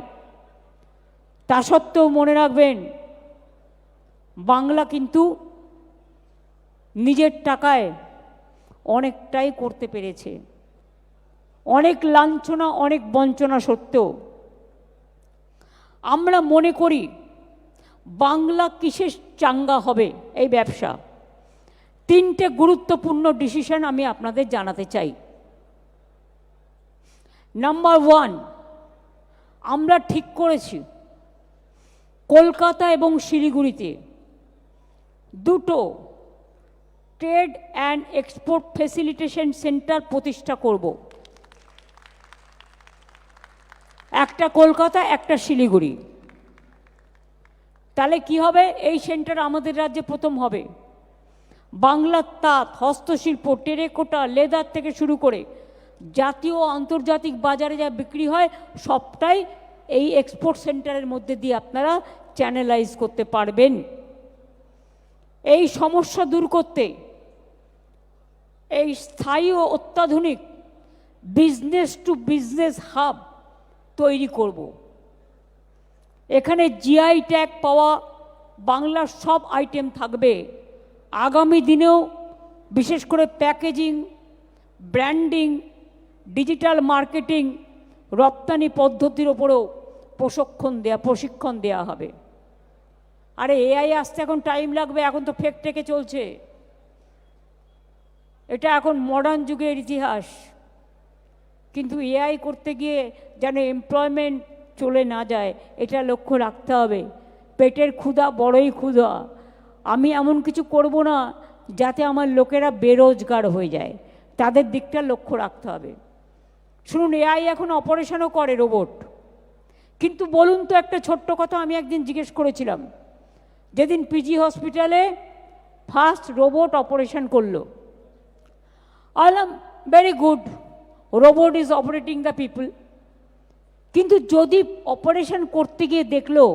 তা সত্ত্বেও মনে রাখবেন বাংলা কিন্তু নিজের টাকায় অনেকটাই করতে পেরেছে। অনেক লাঞ্ছনা, অনেক বঞ্চনা সত্ত্বেও আমরা মনে করি বাংলা কিসে চাঙ্গা হবে এই ব্যবসা। 3টে গুরুত্বপূর্ণ ডিসিশন আমি আপনাদের জানাতে চাই। নাম্বার 1, আমরা ঠিক করেছি কলকাতা এবং শিলিগুড়িতে দুটো trade and export facilitation centre প্রতিষ্ঠা করব। একটা কলকাতা, একটা শিলিগুড়ি। তাহলে কি হবে, এই সেন্টার আমাদের রাজ্যে প্রথম হবে। বাংলার তাঁত, হস্তশিল্প, টেরেকোটা, লেদার থেকে শুরু করে জাতীয় ও আন্তর্জাতিক বাজারে যা বিক্রি হয় সবটাই এই এক্সপোর্ট সেন্টারের মধ্যে দিয়ে আপনারা চ্যানেলাইজ করতে পারবেন। এই সমস্যা দূর করতে এই স্থায়ী ও অত্যাধুনিক বিজনেস টু বিজনেস হাব তৈরি করব। এখানে জিআই ট্যাগ পাওয়া বাংলার সব আইটেম থাকবে। আগামী দিনেও বিশেষ করে প্যাকেজিং, ব্র্যান্ডিং, ডিজিটাল মার্কেটিং, রপ্তানি পদ্ধতির ওপরেও প্রশিক্ষণ দেওয়া হবে। আরে এআই আসতে এখন টাইম লাগবে, এখন তো ফেক টেকে চলছে। এটা এখন মডার্ন যুগের ইতিহাস। কিন্তু এআই করতে গিয়ে যেন এমপ্লয়মেন্ট চলে না যায়, এটা লক্ষ্য রাখতে হবে। পেটের ক্ষুধা বড়ই ক্ষুধা। আমি এমন কিছু করব না যাতে আমার লোকেরা বেরোজগার হয়ে যায়, তাদের দিকটা লক্ষ্য রাখতে হবে। শুনুন, এআই এখন অপারেশনও করে, রোবট। কিন্তু বলুন তো একটা ছোট্ট কথা, আমি একদিন জিজ্ঞেস করেছিলাম, যেদিন পিজি হসপিটালে ফার্স্ট রোবট অপারেশন করলো, আলাম very good, robot is operating the people. কিন্তু যদি অপারেশন করতে গিয়ে দেখলো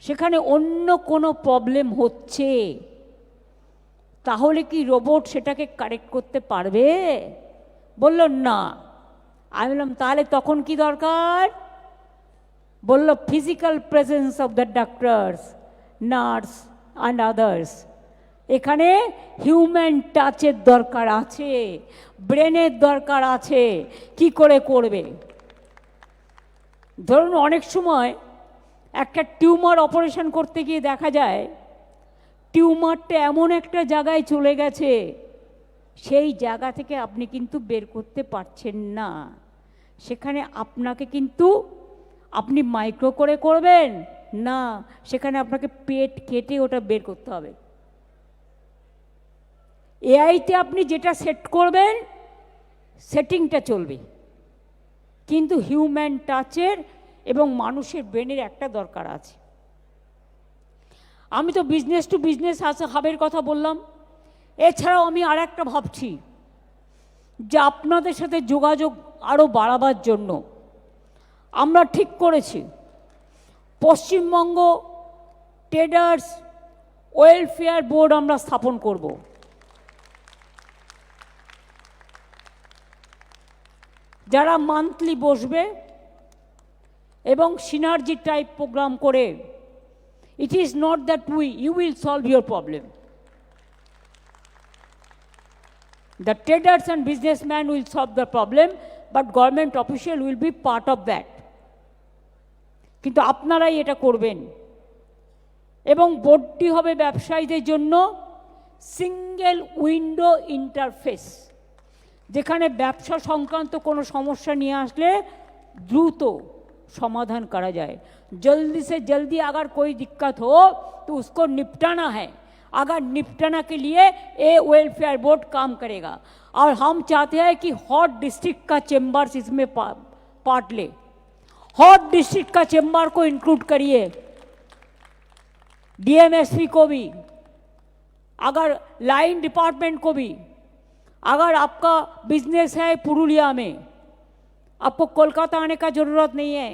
সেখানে অন্য কোনো প্রবলেম হচ্ছে, তাহলে কি রোবট সেটাকে কারেক্ট করতে পারবে? বলল না। আমি বললাম তাহলে তখন কি দরকার? বলল physical presence of the doctors, nurse and others. এখানে হিউম্যান টাচের দরকার আছে, ব্রেনের দরকার আছে। কি করে করবে? ধরুন অনেক সময় একটা টিউমার অপারেশন করতে গিয়ে দেখা যায় টিউমারটা এমন একটা জায়গায় চলে গেছে, সেই জায়গা থেকে আপনি কিন্তু বের করতে পারছেন না। সেখানে আপনাকে কিন্তু আপনি মাইক্রো করে করবেন না, সেখানে আপনাকে পেট কেটে ওটা বের করতে হবে। এআইতে আপনি যেটা সেট করবেন সেটিংটা চলবে, কিন্তু হিউম্যান টাচের এবং মানুষের ব্রেনের একটা দরকার আছে। আমি তো বিজনেস টু বিজনেস হাবের কথা বললাম, এছাড়াও আমি আর একটা ভাবছি যে আপনাদের সাথে যোগাযোগ আরও বাড়াবার জন্য আমরা ঠিক করেছি পশ্চিমবঙ্গ ট্রেডার্স ওয়েলফেয়ার বোর্ড আমরা স্থাপন করব। যারা মান্থলি বসবে এবং সিনার্জি টাইপ প্রোগ্রাম করে, it is not that you will solve your problem. The traders and businessmen will solve the problem, but government official will be part of that. কিন্তু আপনারাই এটা করবেন। এবং বোর্ডটি হবে ব্যবসায়ীদের জন্য সিঙ্গেল উইন্ডো ইন্টারফেস, যেখানে ব্যবসা সংক্রান্ত কোনো সমস্যা নিয়ে আসলে দ্রুত समाधान करा जाए। जल्दी से जल्दी अगर कोई दिक्कत हो तो उसको निपटाना है। अगर निपटाना के लिए ए वेलफेयर बोर्ड काम करेगा। और हम चाहते हैं कि हॉट डिस्ट्रिक्ट का चेम्बर्स इसमें पार्ट ले। हॉट डिस्ट्रिक्ट का चेम्बर को इंक्लूड करिए, डीएमएसपी को भी। अगर लाइन डिपार्टमेंट को भी, अगर आपका बिजनेस है पुरुलिया में, आपको कोलकाता आने का ज़रूरत नहीं है,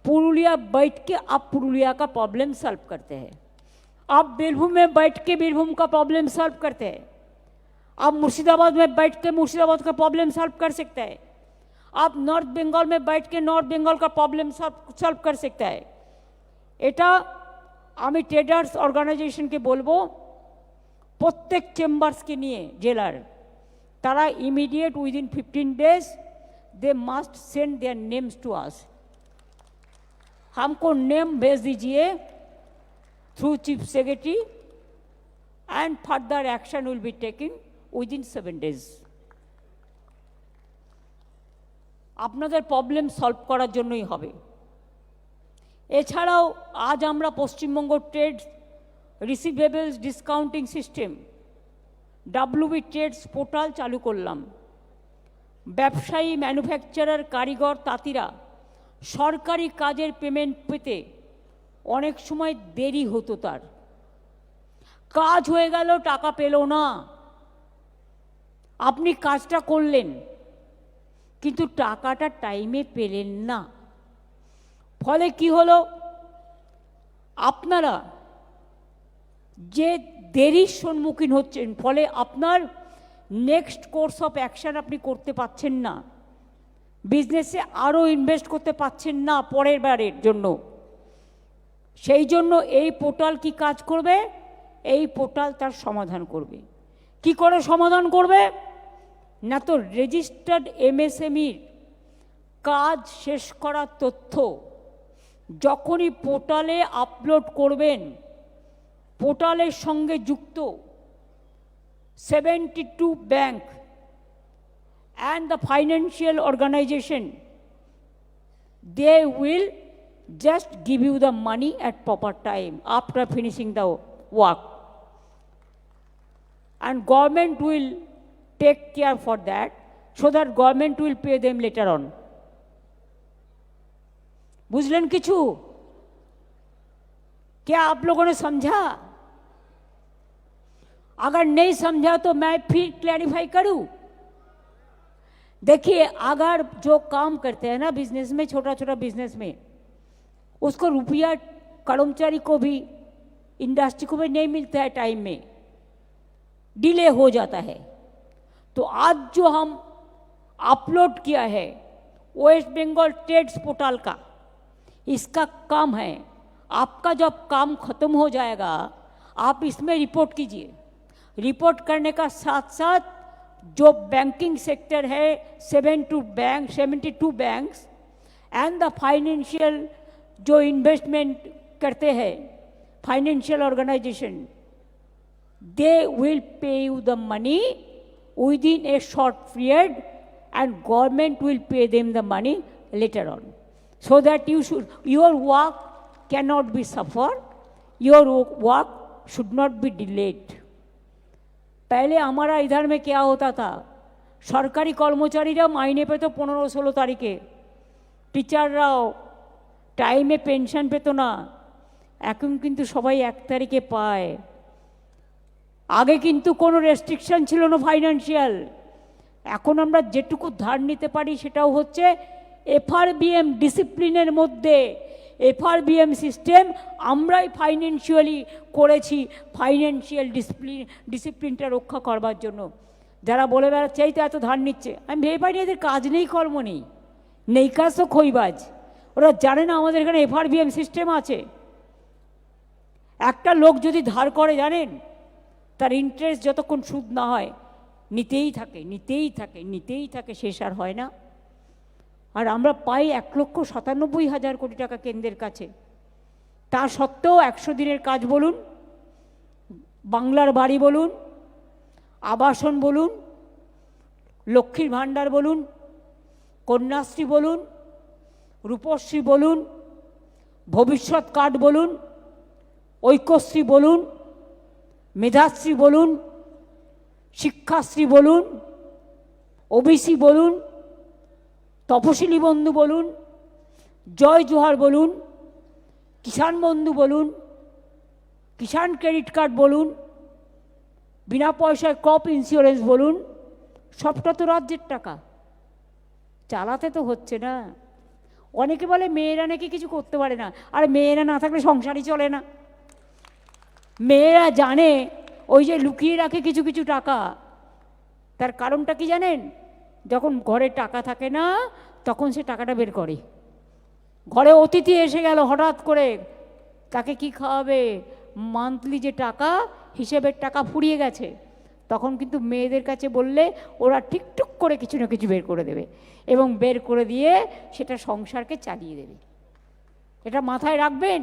पुरुलिया बैठ के आप पुरुलिया का प्रॉब्लम सॉल्व करते हैं, आप बीरभूम में बैठ के बीरभूम का प्रॉब्लम सॉल्व करते हैं, आप मुर्शिदाबाद में बैठ के मुर्शिदाबाद का प्रॉब्लम सॉल्व कर सकते हैं, आप नॉर्थ बंगाल में बैठ के नॉर्थ बंगाल का प्रॉब्लम सॉल्व कर सकते हैं। এটা আমি ট্রেডার্স অর্গানাইজেশনকে বলবো প্রত্যেক চেম্বার্সকে নিয়ে জেলার, তারা immediate within 15 days they must send their names to us, हमको नेम भेज दीजिए through chief secretary and further action will be taking within 7 days। আপনাদের প্রবলেম সলভ করার জন্যই হবে। এছাড়াও আজ আমরা Paschimbanga trade receivables discounting system WB trades portal চালু করলাম। ব্যবসায়ী, ম্যানুফ্যাকচারার, কারিগর, তাঁতিরা সরকারি কাজের পেমেন্ট পেতে অনেক সময় দেরি হতো, তার কাজ হয়ে গেল টাকা পেল না, আপনি কাজটা করলেন কিন্তু টাকাটা টাইমে পেলেন না, ফলে কি হলো, আপনারা যে দেরির সম্মুখীন হচ্ছেন, ফলে আপনার নেক্সট কোর্স অফ অ্যাকশন আপনি করতে পারছেন না, বিজনেসে আরও ইনভেস্ট করতে পারছেন না পরের বারের জন্য। সেই জন্য এই পোর্টাল কি কাজ করবে, এই পোর্টাল তার সমাধান করবে। কি করে সমাধান করবে না, তো রেজিস্টার্ড MSMEর কাজ শেষ করার তথ্য যখনই পোর্টালে আপলোড করবেন, পোর্টালের সঙ্গে যুক্ত 72 bank and the financial organization, they will just give you the money at proper time after finishing the work, and government will take care for that, so that government will pay them later on। बुझलेन किछु? क्या आप लोगों ने समझा? अगर नहीं समझा तो मैं फिर क्लैरिफाई करूं। देखिए, अगर जो काम करते हैं ना बिजनेस में, छोटा छोटा बिजनेस में, उसको रुपया कर्मचारी को भी, इंडस्ट्री को भी नहीं मिलता है टाइम में, डिले हो जाता है। तो आज जो हम अपलोड किया है वेस्ट बंगाल ट्रेड्स पोर्टल का, इसका काम है, आपका जब काम खत्म हो जाएगा आप इसमें रिपोर्ट कीजिए। रिपोर्ट करने का साथ साथ जो बैंकिंग सेक्टर है 72 बैंक्स एंड द फाइनेंशियल जो इन्वेस्टमेंट करते हैं financial organisation, they will pay you the money within a short period, and government will pay them the money later on, so that your work cannot be suffered, your work should not be delayed। पहले हमारा इधर में क्या होता था, सरकारी कर्मचारीরা মাইনে পেত 15-16 তারিখে, টিচাররাও টাইমে পেনশন পেত না, এখন কিন্তু সবাই 1 তারিখে পায়। আগে কিন্তু কোনো রেস্ট্রিকশন ছিল না ফাইন্যান্সিয়াল, এখন আমরা যেটুকু ধার নিতে পারি সেটাও হচ্ছে FRBM ডিসিপ্লিনের মধ্যে। FRBM সিস্টেম আমরাই ফাইন্যান্সিয়ালি করেছি, ফাইন্যান্সিয়াল ডিসিপ্লিনটা রক্ষা করবার জন্য। যারা বলে বেড়াচ্ছে এই তো এত ধার নিচ্ছে, আমি ভেবে পাইনি এদের কাজ নেই, কর্ম নেই, নেই কাজ তো খইবাজ, ওরা জানে না আমাদের এখানে FRBM সিস্টেম আছে। একটা লোক যদি ধার করে জানেন, তার ইন্টারেস্ট যতক্ষণ সুদ না হয় নিতেই থাকে, শেষ আর হয় না। আর আমরা পাই 1,97,000 কোটি টাকা কেন্দ্রের কাছে, তা সত্ত্বেও 100 দিনের কাজ বলুন, বাংলার বাড়ি বলুন, আবাসন বলুন, লক্ষ্মীর ভাণ্ডার বলুন, কন্যাশ্রী বলুন, রূপশ্রী বলুন, ভবিষ্যৎ কার্ড বলুন, ঐক্যশ্রী বলুন, মেধাশ্রী বলুন, শিক্ষাশ্রী বলুন, ওবিসি বলুন, তপশিলি বন্ধু বলুন, জয় জোহার বলুন, কিষাণ বন্ধু বলুন, কিষাণ ক্রেডিট কার্ড বলুন, বিনা পয়সায় ক্রপ ইন্স্যুরেন্স বলুন, সবটা তো রাজ্যের টাকা, চালাতে তো হচ্ছে না। অনেকে বলে মেয়েরা নাকি কিছু করতে পারে না, আর মেয়েরা না থাকলে সংসারই চলে না। মেয়েরা জানে ওই যে লুকিয়ে রাখে কিছু কিছু টাকা, তার কারণটা কি জানেন? যখন ঘরে টাকা থাকে না তখন সে টাকাটা বের করে। ঘরে অতিথি এসে গেল হঠাৎ করে, তাকে কি খাওয়াবে, মান্থলি যে টাকা হিসেবের টাকা ফুরিয়ে গেছে, তখন কিন্তু মেয়েদের কাছে বললে ওরা ঠিকঠুক করে কিছু না কিছু বের করে দেবে, এবং বের করে দিয়ে সেটা সংসারকে চালিয়ে দেবে। এটা মাথায় রাখবেন।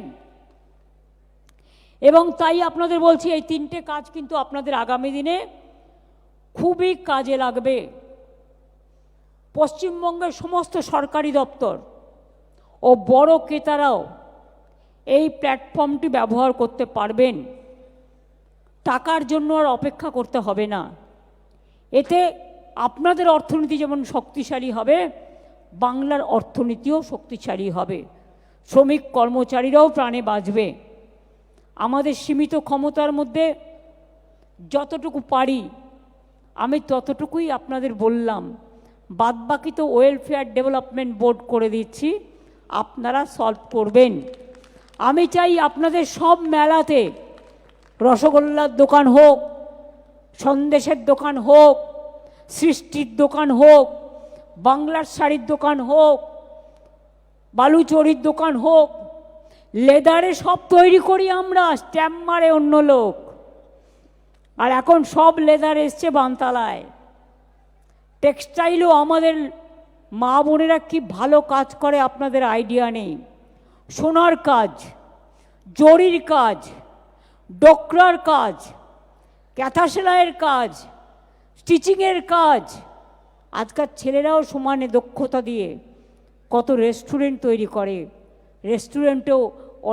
এবং তাই আপনাদের বলছি, এই তিনটে কাজ কিন্তু আপনাদের আগামী দিনে খুবই কাজে লাগবে। পশ্চিমবঙ্গের সমস্ত সরকারি দপ্তর ও বড় ক্রেতারাও এই প্ল্যাটফর্মটি ব্যবহার করতে পারবেন। টাকার জন্য আর অপেক্ষা করতে হবে না। এতে আপনাদের অর্থনীতি যেমন শক্তিশালী হবে, বাংলার অর্থনীতিও শক্তিশালী হবে, শ্রমিক কর্মচারীরাও প্রাণে বাঁচবে। আমাদের সীমিত ক্ষমতার মধ্যে যতটুকু পারি আমি ততটুকুই আপনাদের বললাম, বাদবাকি তো ওয়েলফেয়ার ডেভেলপমেন্ট বোর্ড করে দিচ্ছি, আপনারা সলভ করবেন। আমি চাই আপনাদের সব মেলাতে রসগোল্লার দোকান হোক, সন্দেশের দোকান হোক, সৃষ্টির দোকান হোক, বাংলার শাড়ির দোকান হোক, বালুচরির দোকান হোক, লেদারে সব তৈরি করি আমরা, স্ট্যাম্প মারে অন্য লোক, আর এখন সব লেদার এসছে বানতলায়। টেক্সটাইলও আমাদের মা বোনেরা কি ভালো কাজ করে আপনাদের আইডিয়া নেই। সোনার কাজ, জরির কাজ, ডোকরার কাজ, ক্যাথা সেলাইয়ের কাজ, স্টিচিংয়ের কাজ, আজকাল ছেলেরাও সমানে দক্ষতা দিয়ে কত রেস্টুরেন্ট তৈরি করে। রেস্টুরেন্টেও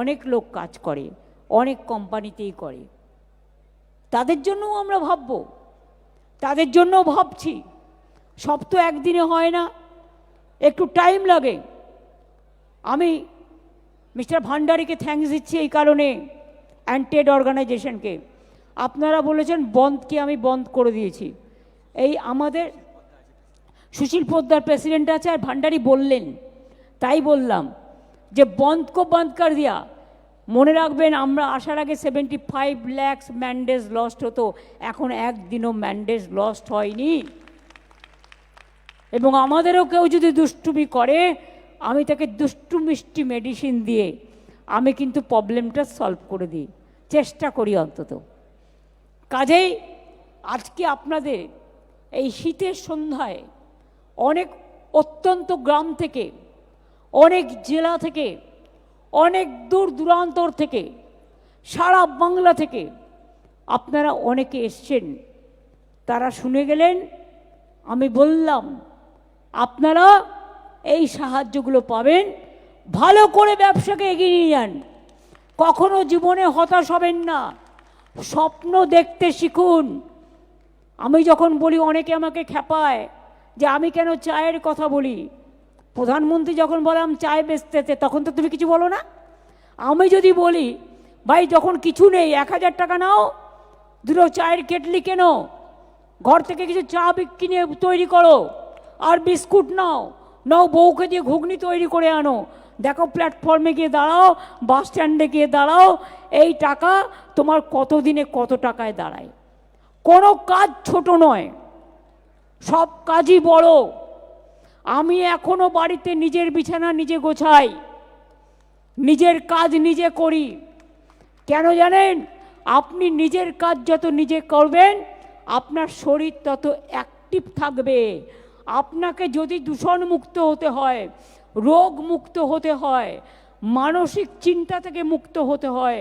অনেক লোক কাজ করে, অনেক কোম্পানিতেই করে। তাদের জন্যও আমরা ভাবব, তাদের জন্যও ভাবছি। সব তো একদিনে হয় না, একটু টাইম লাগে। আমি মিস্টার ভান্ডারীকে থ্যাঙ্কস দিচ্ছি এই কারণে, অ্যান্টেড অর্গানাইজেশনকে। আপনারা বলেছেন বন্ধকে, আমি বন্ধ করে দিয়েছি। এই আমাদের সুশীল পোদ্দার প্রেসিডেন্ট আছে, আর ভান্ডারী বললেন, তাই বললাম যে বন্ধকে বন্ধ কর দিয়া। মনে রাখবেন, আমরা আসার আগে 75 লাখ ম্যান্ডেজ লস্ট হতো, এখন একদিনও ম্যান্ডেজ লস্ট হয়নি। এবং আমাদেরও কেউ যদি দুষ্টুমি করে, আমি তাকে দুষ্টু মিষ্টি মেডিসিন দিয়ে আমি কিন্তু প্রবলেমটা সলভ করে দিই, চেষ্টা করি অন্তত। কাজেই আজকে আপনাদের এই শীতের সন্ধ্যায় অনেক অত্যন্ত গ্রাম থেকে, অনেক জেলা থেকে, অনেক দূর দূরান্তর থেকে, সারা বাংলা থেকে আপনারা অনেকে এসছেন। তারা শুনে গেলেন, আমি বললাম আপনারা এই সাহায্যগুলো পাবেন। ভালো করে ব্যবসাকে এগিয়ে নিয়ে যান, কখনো জীবনে হতাশ হবেন না, স্বপ্ন দেখতে শিখুন। আমি যখন বলি, অনেকে আমাকে খেপায় যে আমি কেন চায়ের কথা বলি। প্রধানমন্ত্রী যখন বললাম চায় বেচতেতে, তখন তো তুমি কিছু বলো না। আমি যদি বলি, ভাই যখন কিছু নেই 1000 টাকা নাও, দুটো চায়ের কেটলি কেন, ঘর থেকে কিছু চা কিনে তৈরি করো, আর বিস্কুট নাও, নাও বউকে দিয়ে ঘুগনি তৈরি করে আনো, দেখো প্ল্যাটফর্মে গিয়ে দাঁড়াও, বাস স্ট্যান্ডে গিয়ে দাঁড়াও, এই টাকা তোমার কত দিনে কত টাকায় দাঁড়ায়। কোনো কাজ ছোট নয়, সব কাজই বড়। আমি এখনো বাড়িতে নিজের বিছানা নিজে গোছাই, নিজের কাজ নিজে করি। কেন জানেন? আপনি নিজের কাজ যত নিজে করবেন, আপনার শরীর তত অ্যাক্টিভ থাকবে। আপনাকে যদি দূষণ মুক্ত হতে হয়, রোগ মুক্ত হতে হয়, মানসিক চিন্তা থেকে মুক্ত হতে হয়,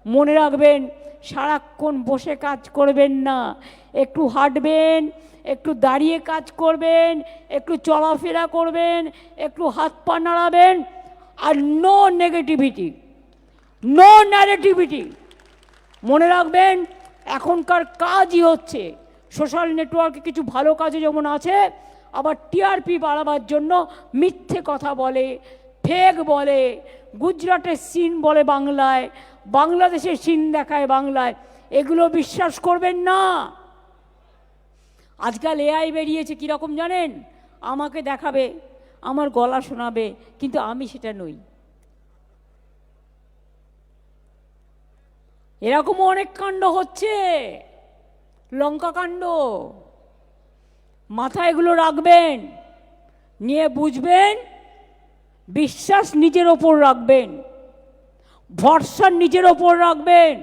মনে রাখবেন সারাক্ষণ বসে কাজ করবেন না, একটু হাঁটবেন, একটু দাঁড়িয়ে কাজ করবেন, একটু চলাফেরা করবেন, একটু হাত পা নাড়াবেন। আর নো নেগেটিভিটি, নো ন্যারেটিভিটি। মনে রাখবেন এখনকার কাজই হচ্ছে, সোশ্যাল নেটওয়ার্কে কিছু ভালো কাজও যেমন আছে, আবার টিআরপি বাড়াবার জন্য মিথ্যে কথা বলে, ফেক বলে, গুজরাটের সিন বলে বাংলায়, বাংলাদেশের সিন দেখায় বাংলায়। এগুলো বিশ্বাস করবেন না। আজকাল এআই বেরিয়েছে, কীরকম জানেন? আমাকে দেখাবে, আমার গলা শোনাবে, কিন্তু আমি সেটা নই। এরকমও অনেক কাণ্ড হচ্ছে, লঙ্কা কাণ্ড। মাথায় এগুলো রাখবেন, নিয়ে বুঝবেন, বিশ্বাস নিজের ওপর রাখবেন, ভরসা নিজের ওপর রাখবেন।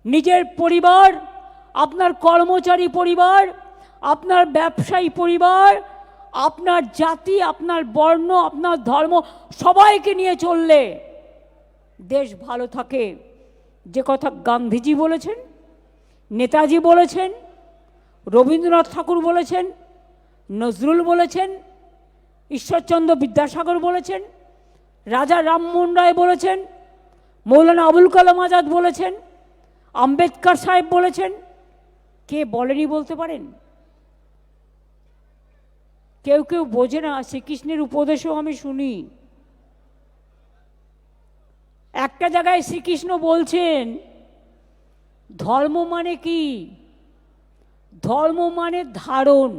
নিজের পরিবার, আপনার কর্মচারী পরিবার, আপনার ব্যবসায়ী পরিবার, আপনার জাতি, আপনার বর্ণ, আপনার ধর্ম, সবাইকে নিয়ে চললে দেশ ভালো থাকে। যে কথা গান্ধীজি বলেছেন, নেতাজি বলেছেন, রবীন্দ্রনাথ ঠাকুর বলেছেন, নজরুল বলেছেন, ঈশ্বরচন্দ্র বিদ্যাসাগর বলেছেন, রাজা রামমোহন রায় বলেছেন, মৌলানা আবুল কালাম আজাদ বলেছেন, আম্বেদকর সাহেব বলেছেন। কে বলেনি বলতে পারেন? কেউ কেউ বোঝে না, শ্রীকৃষ্ণের উপদেশও আমি শুনি। একটা জায়গায় শ্রীকৃষ্ণ বলছেন, ধর্ম মানে কি? ধর্ম মানে ধারণ।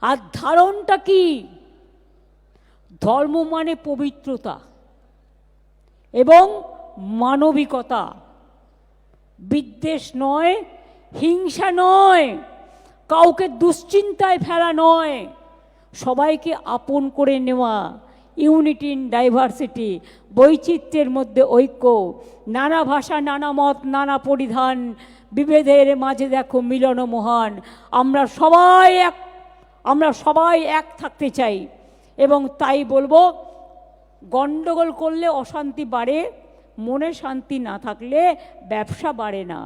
আর ধারণটা কি? ধর্ম মানে পবিত্রতা এবং মানবিকতা, বিদ্বেষ নয়, হিংসা নয়, কাউকে দুশ্চিন্তায় ফেলা নয়, সবাইকে আপন করে নেওয়া। ইউনিটি ইন ডাইভার্সিটি, বৈচিত্র্যের মধ্যে ঐক্য, নানা ভাষা, নানা মত, নানা পরিধান, বিভেদের মাঝে দেখো মিলন মহান। আমরা সবাই এক থাকতে চাই। এবং তাই বলবো, গণ্ডগোল করলে অশান্তি বাড়ে, মনে শান্তি না থাকলে ব্যবসা বাড়ে না।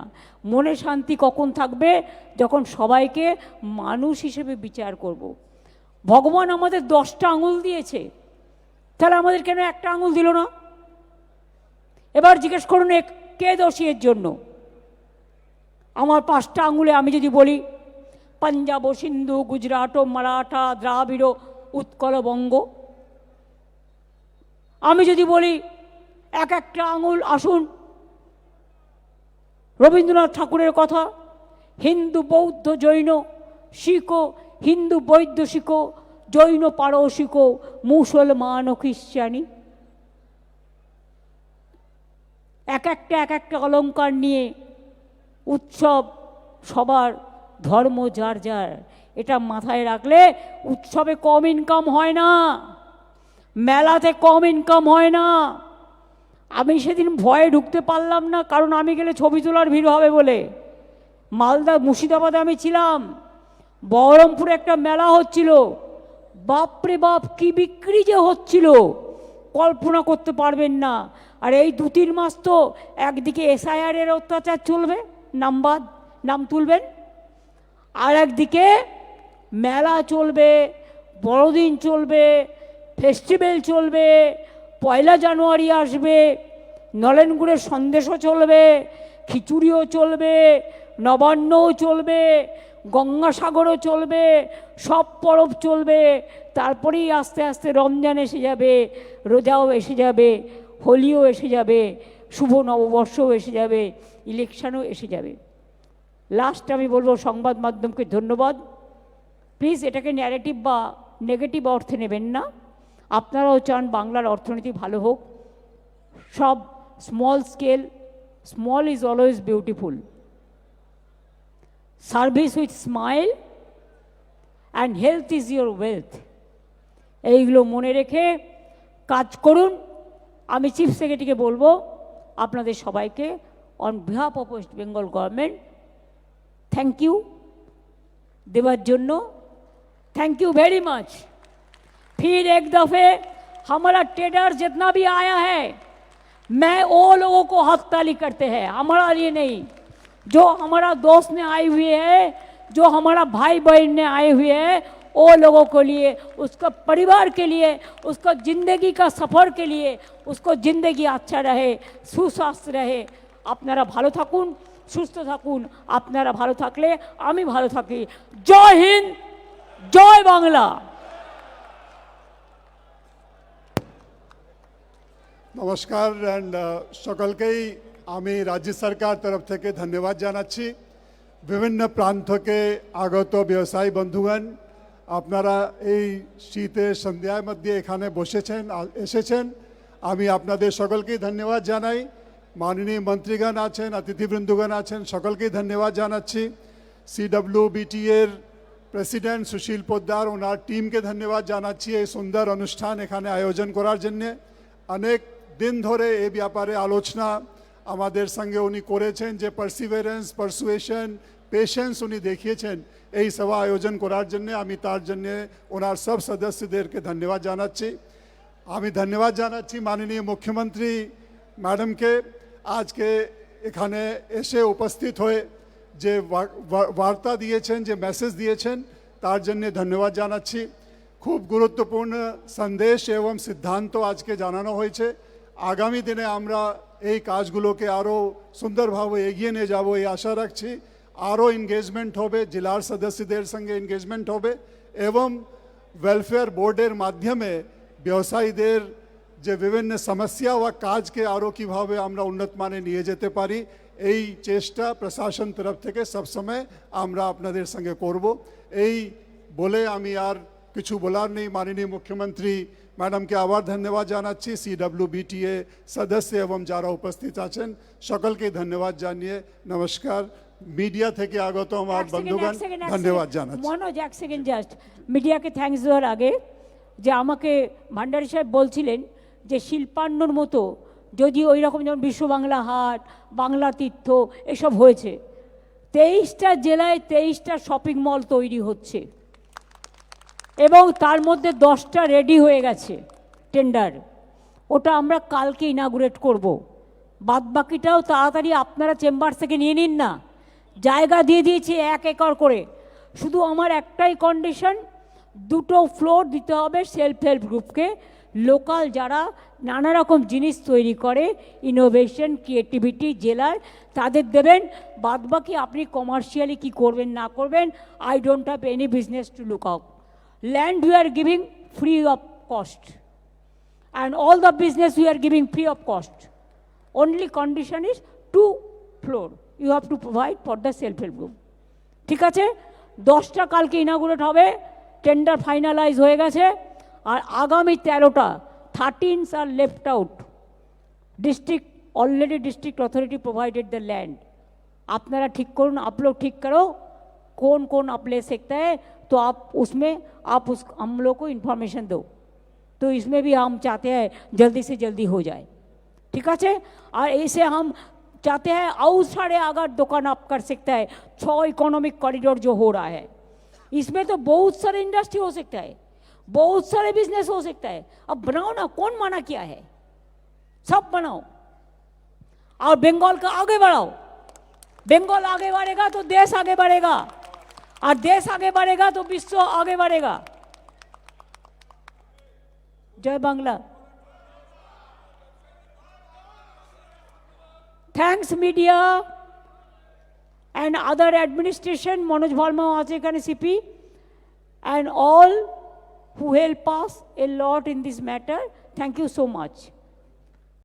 মনে শান্তি কখন থাকবে? যখন সবাইকে মানুষ হিসেবে বিচার করব। ভগবান আমাদের 10টা আঙুল দিয়েছে, তাহলে আমাদের কেন একটা আঙুল দিল না? এবার জিজ্ঞেস করুন, কে দোষী এর জন্য? আমার 5টা আঙুলে আমি যদি বলি পাঞ্জাব, সিন্ধু, গুজরাট, মারাঠা, দ্রাবিড়, উৎকল, বঙ্গ, আমি যদি বলি এক একটা আঙুল, আসুন রবীন্দ্রনাথ ঠাকুরের কথা, হিন্দু, বৌদ্ধ, জৈন, শিখ, হিন্দু বৌদ্ধ শিখ, জৈন পারসিক, মুসলমান ও খ্রিস্টানি, এক একটা অলঙ্কার নিয়ে উৎসব, সবার ধর্ম যার যার। এটা মাথায় রাখলে উৎসবে কম ইনকাম হয় না, মেলাতে কম ইনকাম হয় না। আমি সেদিন ভয়ে ঢুকতে পারলাম না, কারণ আমি গেলে ছবি তোলার ভিড় হবে বলে। মালদা, মুর্শিদাবাদে আমি ছিলাম, বহরমপুরে একটা মেলা হচ্ছিল, বাপরে বাপ কি বিক্রি যে হচ্ছিল, কল্পনা করতে পারবেন না। আর এই 2-3 মাস তো একদিকে এসআইআর অত্যাচার চলবে, নাম তুলবেন, আর একদিকে মেলা চলবে, বড়দিন চলবে, ফেস্টিভ্যাল চলবে, 1 জানুয়ারি আসবে, নলেনগুড়ের সন্দেশও চলবে, খিচুড়িও চলবে, নবান্নও চলবে, গঙ্গাসাগরও চলবে, সব পরব চলবে। তারপরেই আস্তে আস্তে রমজান এসে যাবে, রোজাও এসে যাবে, হোলিও এসে যাবে, শুভ নববর্ষও এসে যাবে, ইলেকশনও এসে যাবে। লাস্ট আমি বলবো, সংবাদ মাধ্যমকে ধন্যবাদ। প্লিজ এটাকে ন্যারেটিভ বা নেগেটিভ অর্থে নেবেন না। আপনারাও চান বাংলার অর্থনীতি ভালো হোক। সব small scale, small is always beautiful, service with smile and health is your wealth. এইগুলো মনে রেখে কাজ করুন। আমি চিফ সেক্রেটারিকে বলবো আপনাদের সবাইকে on behalf of West Bengal government thank you দেওয়ার জন্য। Thank you very much. फिर एक दफ़े हमारा ट्रेडर जितना भी आया है, मैं वो लोगों को हाथ ताली करते हैं, हमारा लिए नहीं। जो हमारा दोस्त ने आए हुए हैं, जो हमारा भाई बहन ने आए हुए हैं, वो लोगों को लिए, उसका परिवार के लिए, उसका ज़िंदगी का सफ़र के लिए, उसको ज़िंदगी अच्छा रहे, सुस्वास्थ्य रहे। আপনারা ভালো থাকুন, সুস্থ থাকুন। আপনারা ভালো থাকলে আমি ভালো থাকি। জয় হিন্দ, জয় বাংলা। নমস্কার, অ্যান্ড সকলকেই আমি রাজ্য সরকার তরফ থেকে ধন্যবাদ জানাচ্ছি। বিভিন্ন প্রান্ত থেকে আগত ব্যবসায়ী বন্ধুগণ, আপনারা এই শীতের সন্ধ্যার মধ্যে এখানে এসেছেন, আমি আপনাদের সকলকেই ধন্যবাদ জানাই। মাননীয় মন্ত্রীগণ আছেন, অতিথিবৃন্দগণ আছেন, সকলকেই ধন্যবাদ জানাচ্ছি। CWBT এর প্রেসিডেন্ট সুশীল পোদ্দার, ওনার টিমকে ধন্যবাদ জানাচ্ছি এই সুন্দর অনুষ্ঠান এখানে আয়োজন করার জন্যে। অনেক দিন ধরে এই ব্যাপারে আলোচনা আমাদের সঙ্গে উনি করেছেন, যে পারসিভারেন্স, পারসুয়েশন, পেশেন্স উনি দেখিয়েছেন এই সভা আয়োজন করার জন্যে। আমি তার জন্যে ওনার সব সদস্যদেরকে ধন্যবাদ জানাচ্ছি। আমি ধন্যবাদ জানাচ্ছি মাননীয় মুখ্যমন্ত্রী ম্যাডামকে, আজকে এখানে এসে উপস্থিত হয়ে যে বার্তা দিয়েছেন, যে মেসেজ দিয়েছেন, তার জন্যে ধন্যবাদ জানাচ্ছি। খুব গুরুত্বপূর্ণ সন্দেশ এবং সিদ্ধান্ত আজকে জানানো হয়েছে। আগামী দিনে আমরা এই কাজগুলোকে আরও সুন্দরভাবে এগিয়ে নিয়ে যাব এই আশা রাখছি। আরও এনগেজমেন্ট হবে, জেলার সদস্যদের সঙ্গে এনগেজমেন্ট হবে এবং ওয়েলফেয়ার বোর্ডের মাধ্যমে ব্যবসায়ীদের যে বিভিন্ন সমস্যা বা কাজকে আরও কীভাবে আমরা উন্নত মানে নিয়ে যেতে পারি, এই চেষ্টা প্রশাসন তরফ থেকে সবসময় আমরা আপনাদের সঙ্গে করব। এই বলে আমি আর কিছু বলার নেই। মাননীয় মুখ্যমন্ত্রী ম্যাডামকে আবার ধন্যবাদ জানাচ্ছি। CWBTA সদস্য এবং যারা উপস্থিত আছেন সকলকে ধন্যবাদ জানিয়ে নমস্কার। মিডিয়া থেকে আগত আমার বন্ধুগণ ধন্যবাদ জানাচ্ছি। মনোজ, এক সেকেন্ড জাস্ট, মিডিয়াকে থ্যাঙ্কস দেওয়ার আগে, যে আমাকে ভান্ডারী সাহেব বলছিলেন যে শিল্পান্নর মতো যদি ওই রকম যেমন বিশ্ব বাংলা হাট, বাংলা তীর্থ এসব হয়েছে, 23টা জেলায় 23টা শপিং মল তৈরি হচ্ছে এবং তার মধ্যে 10টা রেডি হয়ে গেছে টেন্ডার। ওটা আমরা কালকে ইনাগুরেট করব। বাদবাকিটাও তাড়াতাড়ি আপনারা চেম্বার থেকে নিয়ে নিন না। জায়গা দিয়ে দিয়েছি 1 একর করে। শুধু আমার একটাই কন্ডিশন, 2টো ফ্লোর দিতে হবে সেলফ হেল্প গ্রুপকে, লোকাল যারা নানা রকম জিনিস তৈরি করে, ইনোভেশন, ক্রিয়েটিভিটি জেলার, তাদের দেবেন। বাদবাকি আপনি কমার্শিয়ালি কি করবেন না করবেন, I don't have any business to look out. Land we are giving free of cost, and all the business we are giving free of cost. Only condition is 2 floor you have to provide for the self-help group. ঠিক আছে, 10টা কালকে inaugurate হবে, tender finalise হয়ে গেছে, আর আগামী 13টা 13s are left out. District authority provided the land. अपनारा ठीक करो, आप लोग ठीक करो कौन कौन आप ले सकता है, तो आप उसमें हम लोग को इन्फॉर्मेशन दो, तो इसमें भी हम चाहते हैं जल्दी से जल्दी हो जाए। ठीक है, और ऐसे हम चाहते हैं और सारे अगर दुकान आप कर सकता है। 6 इकोनॉमिक कॉरिडोर जो हो रहा है, इसमें तो बहुत सारे इंडस्ट्री हो सकता है, बहुत सारे बिजनेस हो सकता है। अब बनाओ ना, कौन मना किया है, सब बनाओ और बंगाल का आगे बढ़ाओ। बंगाल आगे बढ़ेगा तो देश आगे बढ़ेगा, और देश आगे बढ़ेगा तो विश्व आगे बढ़ेगा। जय Bangla. Thanks media and other administration, Manoj Bharma Achekane CP, and all who help us a lot in this matter. Thank you so much.